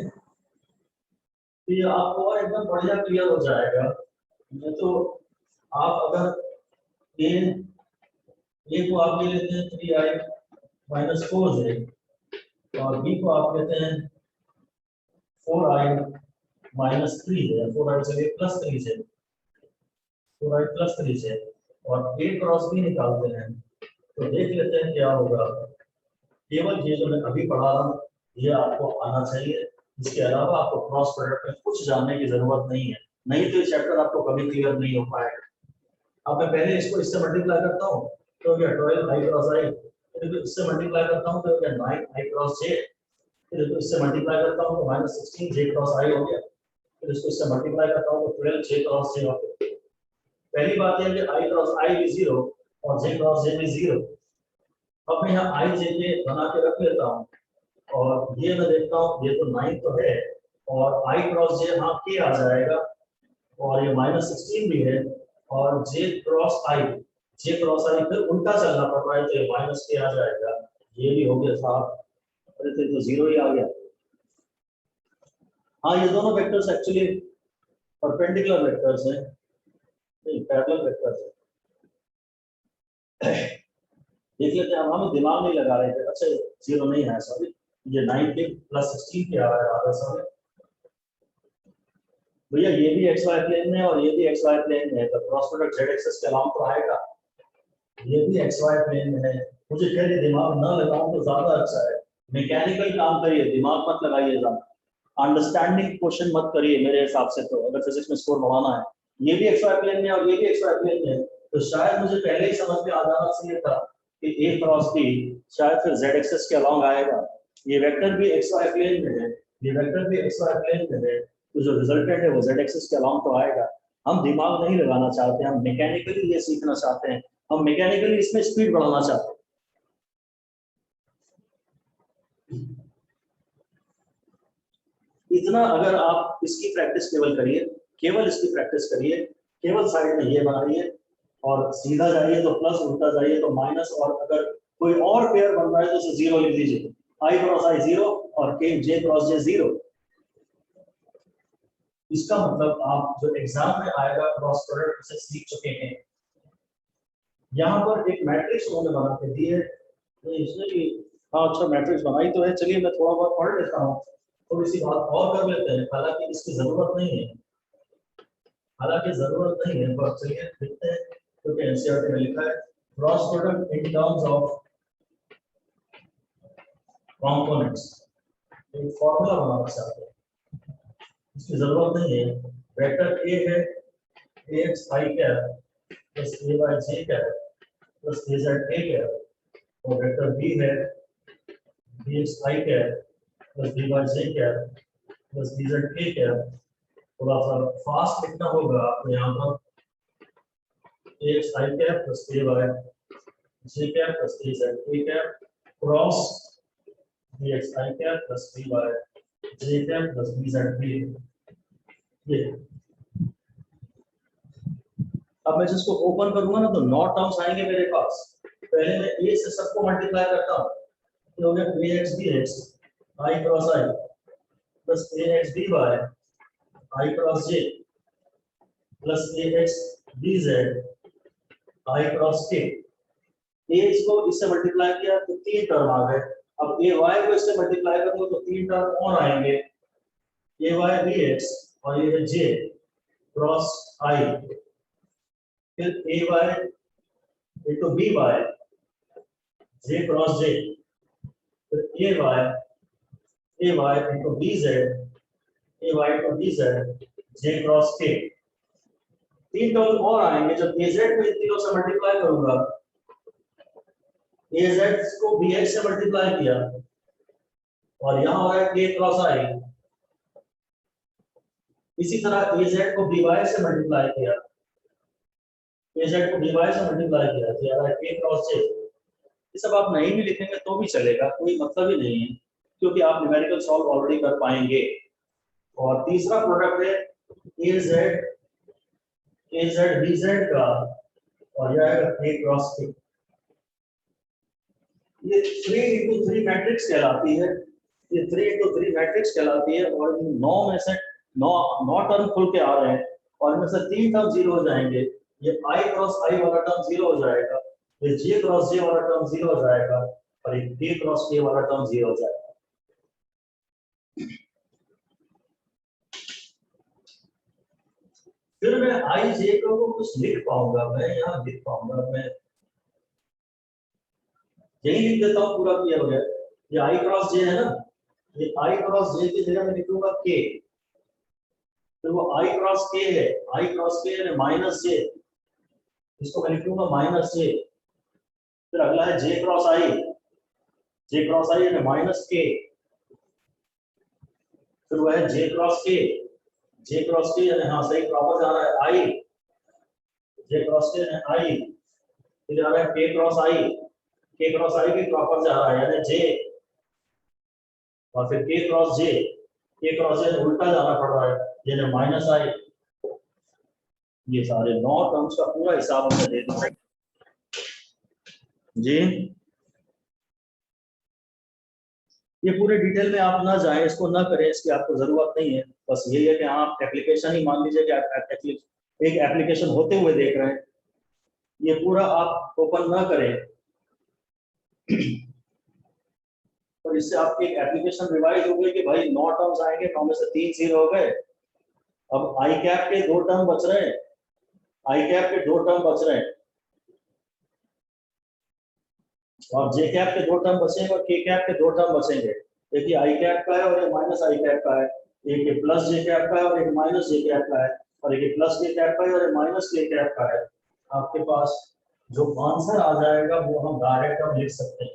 ये आपको और एकदम बढ़िया क्लियर हो जाएगा। ये तो आप अगर ए को आप ले लेते हैं 3i माइनस 4j, और बी को आप लेते हैं 4i माइनस 3j, 4i से plus 3j, 4i plus 3j, और a क्रॉस b निकालते हैं तो देख लेते हैं क्या होगा। केवल ये जो मैं अभी पढ़ा रहा हूँ ये आपको आना चाहिए, इसके अलावा आपको क्रॉस प्रोडक्ट में कुछ जानने की जरूरत नहीं है, नहीं तो ये चैप्टर आपको कभी क्लियर नहीं हो पाएगा। अब मैं पहले इसको इससे मल्टीप्लाई करता हूँ तो क्या 12i क्रॉस i, फिर इससे मल्टीप्लाई करता हूँ तो क्या 9i क्रॉस j, फिर इससे मल्टीप्लाई करता हूँ तो माइनस 16j क्रॉस i हो गया, फिर इसको इससे मल्टीप्लाई करता हूँ तो 12j क्रॉस j हो गया। पहली बात है कि i क्रॉस i भी 0 और j क्रॉस j भी 0। अब मैं यहाँ i j के बना के रख लेता हूँ, और ये मैं देखता हूँ ये तो 9 तो है, और i क्रॉस j हाँ k आ जाएगा, और ये माइनस 16 भी है, और j क्रॉस i फिर उल्टा चलना पड़ रहा है तो ये माइनस k आ जाएगा। ये भी हो गया साहब, अरे तो 0 ही आ गया। हाँ ये दोनों वेक्टर्स एक्चुअली परपेंडिकुलर वेक्टर्स हैं, नहीं पैरेलल वेक्टर्स हैं। देख लेते हैं, हमें दिमाग नहीं लगा रहे थे। अच्छा 0 नहीं है, सॉरी, ये 9k प्लस 16 के आ रहा है आधा समय। भैया ये भी xy प्लेन में और ये भी xy प्लेन में है, तो क्रॉस प्रोडक्ट z एक्सिस के अलावा तो आएगा। ये भी xy प्लेन में है, मुझे कह रहे दिमाग ना लगाऊं तो ज्यादा अच्छा है। मैकेनिकल काम करिए, दिमाग मत लगाइए ज्यादा, अंडरस्टैंडिंग क्वेश्चन मत करिए मेरे हिसाब से। तो अगर फिजिक्स में स्कोर बढ़ाना है, ये भी xy प्लेन में और ये भी xy प्लेन में है, तो शायद मुझे पहले ही समझ में आ जाना चाहिए था कि a क्रॉस b शायद फिर z एक्सिस के अलाउंग आएगा। ये वेक्टर भी xy प्लेन में है, ये वेक्टर भी xy प्लेन में है, तो जो रिजल्टेंट है वो z एक्सिस के अलाउंग तो आएगा। हम दिमाग नहीं लगाना चाहते, हम मैकेनिकली ये सीखना चाहते हैं, हम मैकेनिकली इसमें स्पीड बढ़ाना चाहते हैं। इतना अगर आप इसकी प्रैक्टिस केवल करिए, केवल इसकी प्रैक्टिस करिए, केवल साइड में ये बनाइए और सीधा जाइए तो प्लस, उल्टा जाइए तो माइनस, और अगर कोई और पेयर बन रहा है तो उसे जीरो लिख दीजिए, i क्रॉस i जीरो और j क्रॉस j जीरो। इसका मतलब आप जो एग्जाम में आएगा क्रॉस प्रोडक्ट उसे सीख चुके हैं। यहाँ पर एक मैट्रिक्स उन्होंने बना के दी है, तो इसमें भी हाँ अच्छा मैट्रिक्स बनाई तो है। चलिए मैं थोड़ा बहुत पढ़ लेता हूँ, थोड़ी सी बात और कर लेते हैं, हालांकि इसकी जरूरत नहीं है, पर चलिए देखते हैं क्योंकि एनसीईआरटी में लिखा है cross product in terms of components, एक फॉर्मूला बनाना चाहते हैं, इसकी जरूरत नहीं है। वेक्टर ए है ax i cap plus ay j cap plus az a cap, और वेक्टर बी है bx i cap plus by j cap plus bz a cap. थोड़ा सा फास्ट लिखना होगा आपको यहाँ पर, ax i cap plus ay j cap plus az a cap cross bx i cap plus by j cap plus bz a। ये अब मैं जिसको ओपन करूंगा ना तो 9 टर्म्स आएंगे मेरे पास। पहले मैं a से सबको मल्टीप्लाई करता हूँ, तो हो गया ax bx i cross i plus ax by i cross j plus ax bz i cross k। ax को इससे मल्टीप्लाई किया तो 3 टर्म आ गए। अब ay को इससे मल्टीप्लाई करूंगा तो 3 टर्म और आएंगे, ay bx और ये j क्रॉस i, फिर ay into by j cross j, फिर ay into bz into bz j cross k। 3 term और आएंगे। जब az को इन तीनों से मल्टीप्लाई करूंगा, az को bx से मल्टीप्लाई किया और यहाँ हो रहा है k क्रॉस i, इसी तरह az को by से मल्टीप्लाई किया, az को by से मल्टीप्लाई किया तो आ रहा है k क्रॉस j। ये सब आप नहीं भी लिखेंगे तो भी चलेगा, कोई मतलब ही नहीं है, क्योंकि आप न्यूमेरिकल सॉल्व ऑलरेडी कर पाएंगे। और तीसरा प्रोडक्ट है az bz का, और यह है k क्रॉस k। ये 3 into 3 मैट्रिक्स कहलाती है, ये 3 into 3 मैट्रिक्स कहलाती है। और 9 में से 9 टर्म खुल के आ रहे हैं और इनमें से 3 टर्म जीरो हो जाएंगे। ये i क्रॉस i वाला टर्म जीरो हो जाएगा, ये j क्रॉस j वाला टर्म जीरो हो जाएगा, और ये k क्रॉस k वाला टर्म जीरो हो जाएगा। फिर मैं i j को कुछ लिख पाऊंगा, मैं यहाँ लिख पाऊंगा, मैं यही लिख देता हूँ, पूरा किया हो गया। ये i क्रॉस j है ना, ये i क्रॉस j की जगह मैं लिखूंगा k, तो वो i क्रॉस k है, i क्रॉस k है माइनस j, इसको मैं लिखूंगा माइनस j। फिर अगला है j क्रॉस i है माइनस k, फिर वो है j क्रॉस k यानी हाँ सही प्रॉपर जा रहा है i, j क्रॉस k यानी i, फिर जा रहा है k क्रॉस i भी प्रॉपर जा रहा है यानी j, और फिर k क्रॉस j उल्टा जाना पड़ रहा है यानी माइनस i। ये सारे 9 टर्म्स का पूरा हिसाब हमने दे दिया जी। ये पूरे डिटेल में आप ना जाएं, इसको ना करें, इसकी आपको जरूरत नहीं है। बस यही है कि आप एप्लीकेशन ही मान लीजिए कि आप एक एप्लीकेशन होते हुए देख रहे हैं, ये पूरा आप ओपन ना करें। और इससे आपकी एक एप्लीकेशन रिवाइज हो गई कि भाई 9 टर्म्स आएंगे, 9 में से 3 जीरो हो गए। अब आई कैप के 2 टर्म बच रहे हैं, और जे कैप के 2 टर्म बचेंगे और के कैप के 2 टर्म बचेंगे। एक आई कैप का है और एक माइनस आई कैप का है, एक प्लस जे कैप का है और एक माइनस जे कैप का है, और एक प्लस के कैप का है और एक माइनस के कैप का है। आपके पास जो आंसर आ जाएगा वो हम डायरेक्ट हम लिख सकते हैं।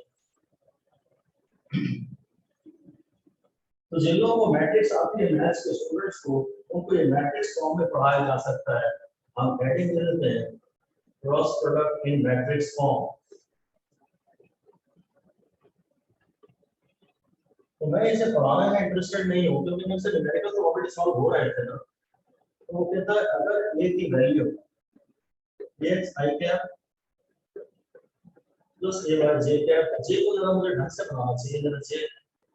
तो जिन लोगों को मैट्रिक्स आती है मैथ्स के स्टूडेंट्स को, उनको ये मैट्रिक्स फॉर्म में पढ़ाया जा सकता है। हम हेडिंग दे देते हैं cross product in matrix form. तो मैं इसे पढ़ाने में इंटरेस्टेड नहीं हूँ क्योंकि मुझसे न्यूमेरिकल तो ऑलरेडी सॉल्व हो रहे थे ना। तो वो कहता है अगर ए की value x i cap plus a by j cap, j को जरा मुझे ढंग से बनाना चाहिए, जरा j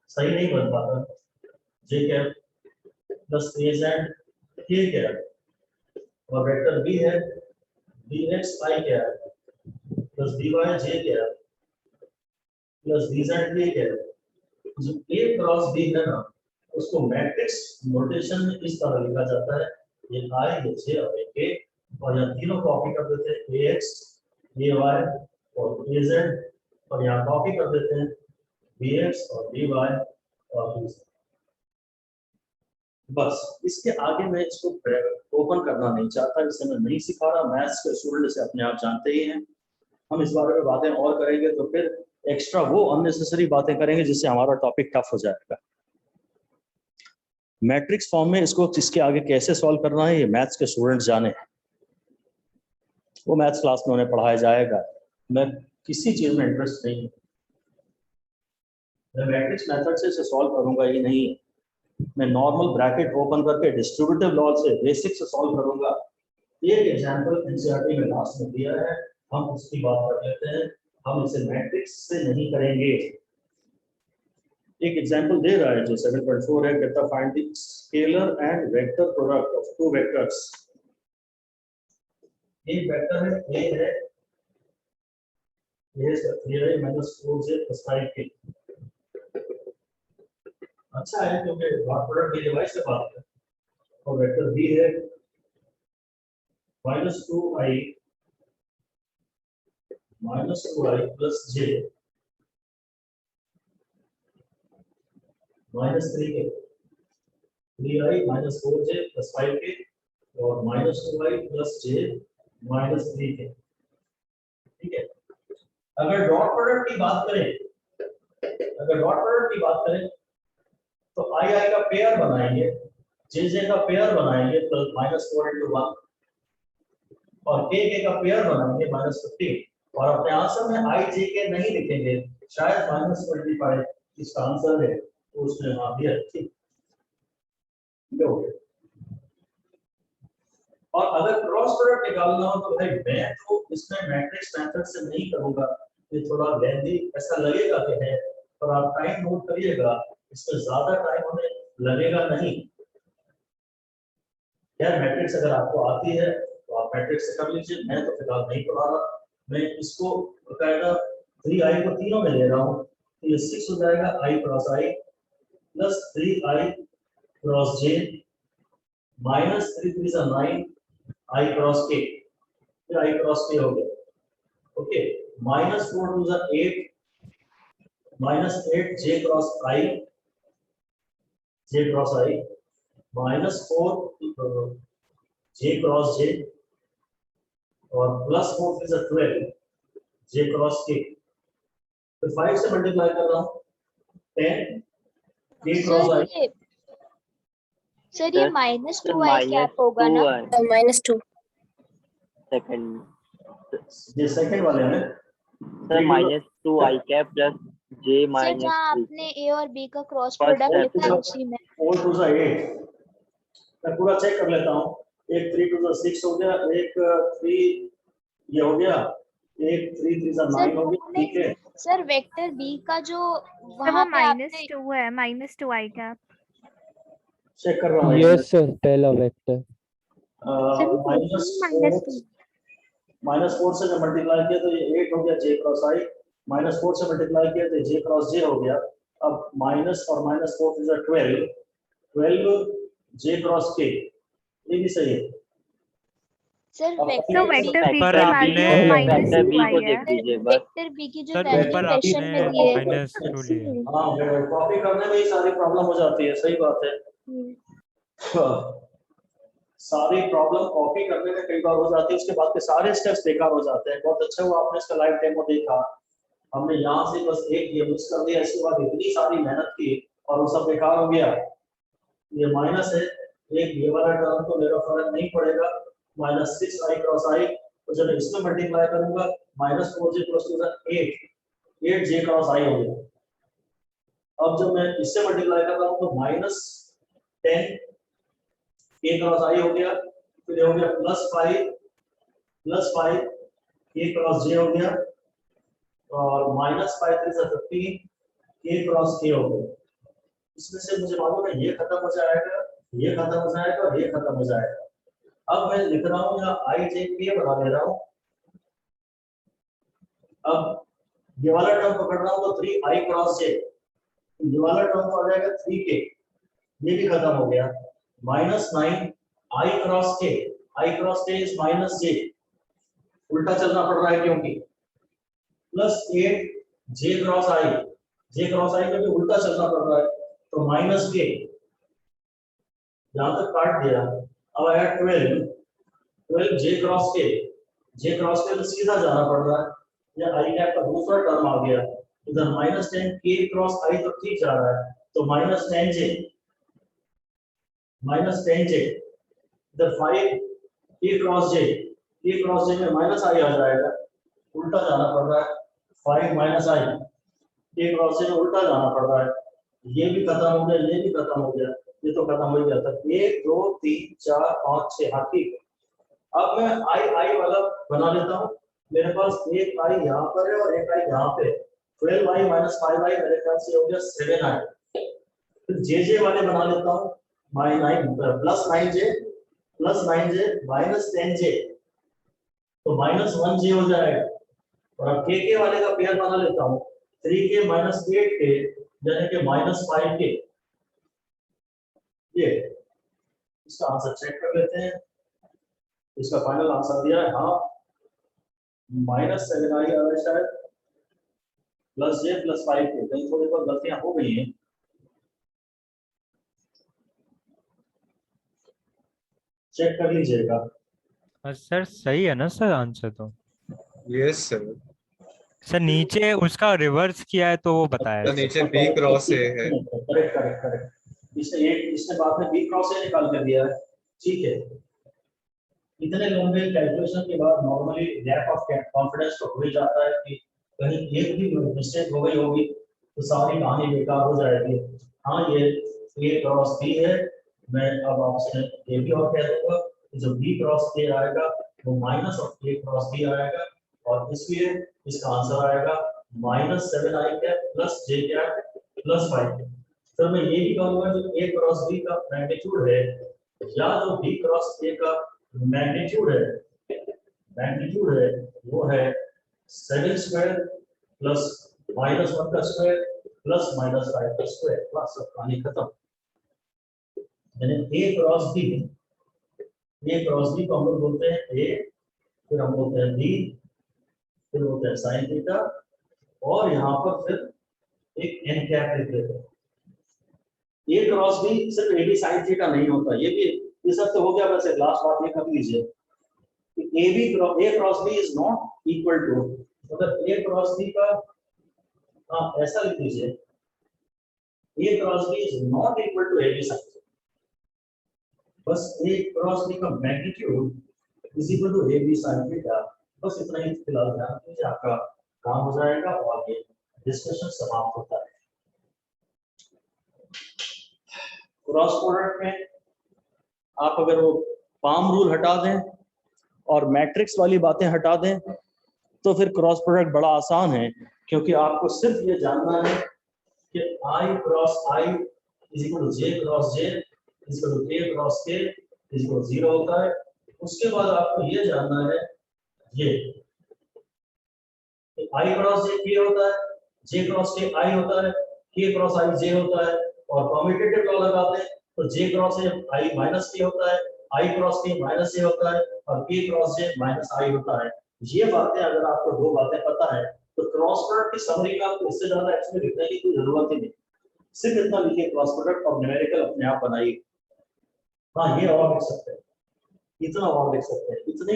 सही नहीं बन पाता, j cap plus a z k cap और वेक्टर b है dx i cap plus dy j cap plus dz k cap. जो a क्रॉस b है ना, उसको मैट्रिक्स नोटेशन में इस तरह लिखा जाता है, ये i ये j और ये k, और यहाँ तीनों कॉपी कर देते हैं ax ay और az, और यहाँ कॉपी कर देते हैं bx और dy और bz। बस इसके आगे मैं इसको ओपन करना नहीं चाहता, इसे मैं नहीं सिखा रहा, मैथ्स के स्टूडेंट इसे अपने आप जानते ही हैं। हम इस बारे में बातें और करेंगे तो फिर एक्स्ट्रा वो अननेसेसरी बातें करेंगे जिससे हमारा टॉपिक टफ हो जाएगा। मैट्रिक्स फॉर्म में इसको इसके आगे कैसे सॉल्व करना है ये मैथ्स के स्टूडेंट्स जाने हैं, वो मैथ्स क्लास में उन्हें पढ़ाया जाएगा। मैं किसी चीज में इंटरेस्ट नहीं हूँ, मैं मैट्रिक्स मेथड से इसे सॉल्व करूंगा ही नहीं, मैं नॉर्मल ब्रैकेट ओपन करके डिस्ट्रीब्यूटिव लॉ से बेसिक से सॉल्व करूंगा। एक एग्जांपल एनसीईआरटी में लास्ट में दिया है, हम उसकी बात कर लेते हैं, हम इसे मैट्रिक्स से नहीं करेंगे। एक एग्जांपल दे रहा है जो 7.4 है, कहता है find the scalar and vector product of two vectors. एक वेक्टर है a है 3i minus 4j plus 5k। अच्छा है क्योंकि डॉट प्रोडक्ट की डिवाइस से बात है, और वेक्टर b है -2i plus j -3k, 3i minus 4j plus 5k और -2i plus j minus 3k। ठीक है, अगर डॉट प्रोडक्ट की बात करें तो i का पेयर बनाएंगे, j का पेयर बनाएंगे प्लस -4 × 1 और k का पेयर बनाएंगे -15, और अपने आंसर में i j k नहीं लिखेंगे, शायद -25 इसका आंसर है, तो उसमें वहां दिया। ठीक, और अगर क्रॉस प्रोडक्ट निकालना हो तो भाई मैं तो इसमें मैट्रिक्स मेथड से नहीं करूंगा, ये थोड़ा लेंथी ऐसा लगेगा कि है, पर आप टाइम नोट करिएगा, इसमें ज्यादा टाइम हमें लगेगा नहीं। यार मैट्रिक्स अगर आपको आती है तो आप मैट्रिक्स से कर लीजिए, मैं तो फिलहाल नहीं पढ़ा रहा, मैं इसको बकायदा 3i को तीनों में ले रहा हूँ, तो ये 6 हो जाएगा i cross i plus 3i cross j minus 3 3 से 9 i क्रॉस k, फिर i क्रॉस k हो गया। ओके, -4 2 से 8 -8 j cross i -4 j cross j और +4 3 से 12 j क्रॉस k, तो 5 से मल्टीप्लाई कर रहा हूँ 10 k क्रॉस i। सर ये -2i कैप होगा ना? -2 सेकंड, ये सेकंड वाले हैं sir -2i cap plus j sir minus जहाँ आपने a और b का क्रॉस प्रोडक्ट लिखा है उसी में 4 2 से 8, मैं पूरा चेक कर लेता हूँ, एक 3 2 से 6 हो गया, एक 3 ये हो गया, एक 3 3 से 9 हो गया। ठीक है सर वेक्टर b का जो वहाँ पे आपने -2 है, -2i कैप। चेक कर रहा हूँ। यस सर, पहला वेक्टर -4 से जब मल्टीप्लाई किया तो ये 8 हो गया j क्रॉस i, -4 से मल्टीप्लाई किया तो j क्रॉस j हो गया। अब माइनस और -4 इज 12 j क्रॉस k, ये भी सही है। सर तो वेक्टर वेक्टर b पर की आपने वैल्यू वेक्टर b को -2i है। देख लीजिए बस। वेक्टर b की जो सर, वैल्यू पर क्वेश्चन आपने में दी है -2 लिया। हाँ, कॉपी करने में ही सारी प्रॉब्लम हो जाती है, सही बात है। सारी प्रॉब्लम कॉपी करने में कई बार हो जाती है, उसके बाद के सारे स्टेप्स बेकार हो जाते हैं। बहुत अच्छा हुआ आपने इसका लाइव डेमो देखा, हमने यहाँ से बस एक ये मिस कर दिया, इसके बाद इतनी सारी मेहनत की और वो सब बेकार हो गया, ये माइनस है, एक ये वाला टर्म तो मेरा फर्क नहीं पड़ेगा, -6i क्रॉस i, तो जब इसमें मल्टीप्लाई करूंगा -4j + 2 8j क्रॉस i हो गया। अब जब मैं इससे मल्टीप्लाई करता हूँ तो -10k क्रॉस i हो गया, फिर हो गया +5 k क्रॉस j हो गया, और -5 × 15 k क्रॉस k हो गया। इसमें से मुझे मालूम है ये खत्म हो जाएगा, ये खत्म हो जाएगा और ये खत्म हो जाएगा। अब मैं लिख रहा हूँ यहाँ i j k बना ले रहा हूँ। अब ये वाला टर्म पकड़ रहा हूँ तो 3i क्रॉस j, ये वाला टर्म तो आ जाएगा 3k, ये भी खत्म हो गया। -9i cross k, i cross k is -j, उल्टा चलना पड़ रहा है क्योंकि, +8 j cross i, j cross i में भी उल्टा चलना पड़ रहा है, तो -k, यहां तक काट दिया। अब आया 12 j cross k, j cross k तो सीधा जाना पड़ रहा है, या i कैप का दूसरा टर्म आ गया, इधर -10 k क्रॉस i तो ठीक जा रहा है, तो -10j, इधर 5 k क्रॉस j में -i आ जाएगा, उल्टा जाना पड़ रहा है, 5 - i, k क्रॉस j में उल्टा जाना पड़ रहा है, ये भी खत्म हो गया, ये भी खत्म हो गया, ये तो खत्म हो गया था। 1 2 3 4 5 6, हाँ ठीक है। अब मैं i वाला बना लेता हूँ, मेरे पास एक i यहाँ पर है और एक i यहाँ पे, 12i - 5i मेरे ख्याल से हो गया 7i। फिर jj वाले बना लेता हूँ, -9j -10j, तो -1j हो जाएगा। और अब k वाले का पेयर बना लेता हूँ, 3k - 8k यानी कि -5k। ये इसका आंसर चेक कर लेते हैं, इसका फाइनल आंसर दिया है हाँ, -7i आ रहा है शायद, +j + 5k, कहीं थोड़ी बहुत गलतियां हो गई हैं। चेक कर लीजिएगा। सर सही है ना सर आंसर तो? Yes sir. सर नीचे उसका रिवर्स किया है तो वो बताया तो सर। नीचे b क्रॉस a है। करेक्ट। इसने बाद में b क्रॉस a निकाल कर दिया है, ठीक है। इतने लंबे कैलकुलेशन के बाद नॉर्मली लैक ऑफ कॉन्फिडेंस तो हो ही जाता है कि कहीं एक भी मिस्टेक हो गई होगी तो सारी कहानी बेकार हो जाएगी। हाँ, ये a क्रॉस b है, मैं अब आपसे ये भी और कह दूंगा कि जो b क्रॉस a आएगा वो -a क्रॉस b आएगा, और इसलिए इसका आंसर आएगा -7i कैप + j कैप + 5। तो मैं ये भी कहूंगा जो a क्रॉस b का मैग्नीट्यूड है या जो b क्रॉस a का मैग्नीट्यूड है वो है 7 स्क्वायर प्लस -1 का स्क्वायर प्लस -5 का स्क्वायर, बस सब कहानी खत्म। यानी a क्रॉस b को हम लोग बोलते हैं a, फिर हम बोलते हैं b, फिर बोलते हैं साइन थीटा, और यहाँ पर फिर एक n कैप लिख देते हैं। a क्रॉस b सिर्फ a b साइन थीटा नहीं होता, ये सब तो हो गया। वैसे लास्ट बात ये कर लीजिए कि a cross b is not equal to, मतलब a क्रॉस b का ऐसा लिख लीजिए, a cross b is not equal to a b sine theta, बस a क्रॉस b का magnitude is equal to a b sine theta, बस इतना ही फिलहाल ध्यान दीजिए, आपका काम हो जाएगा और ये डिस्कशन समाप्त होता है। क्रॉस प्रोडक्ट में आप अगर वो पाम रूल हटा दें और मैट्रिक्स वाली बातें हटा दें तो फिर क्रॉस प्रोडक्ट बड़ा आसान है, क्योंकि आपको सिर्फ ये जानना है कि i cross i is equal to j cross j is equal to k cross k is equal to 0 होता है। उसके बाद आपको ये जानना है ये i क्रॉस j k होता है, j क्रॉस k i होता है, k क्रॉस i j होता है, और कम्यूटेटिव लॉ लगाते हैं तो j cross i minus k होता है, i cross k minus j होता है, और k cross j minus i होता है। ये बातें अगर आपको दो बातें पता है तो क्रॉस प्रोडक्ट की समरी का आपको इससे ज्यादा एक्चुअली लिखने की कोई जरूरत ही नहीं, सिर्फ इतना लिखिए क्रॉस प्रोडक्ट और न्यूमेरिकल अपने आप बनाइए। हाँ, ये और लिख सकते हैं, इतना और लिख सकते हैं, इतने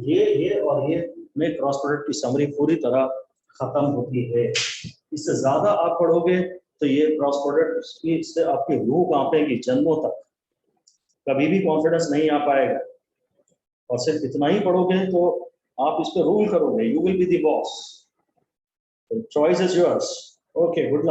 ये और ये में क्रॉस प्रोडक्ट की समरी पूरी तरह खत्म होती है। इससे ज्यादा आप पढ़ोगे तो ये क्रॉस प्रोडक्ट की से आपकी रूह कांपेगी जन्मों तक, कभी भी कॉन्फिडेंस नहीं आ पाएगा। और सिर्फ इतना ही पढ़ोगे तो आप इस पे रूल करोगे, you will be the boss. Choice is yours. Okay, good luck.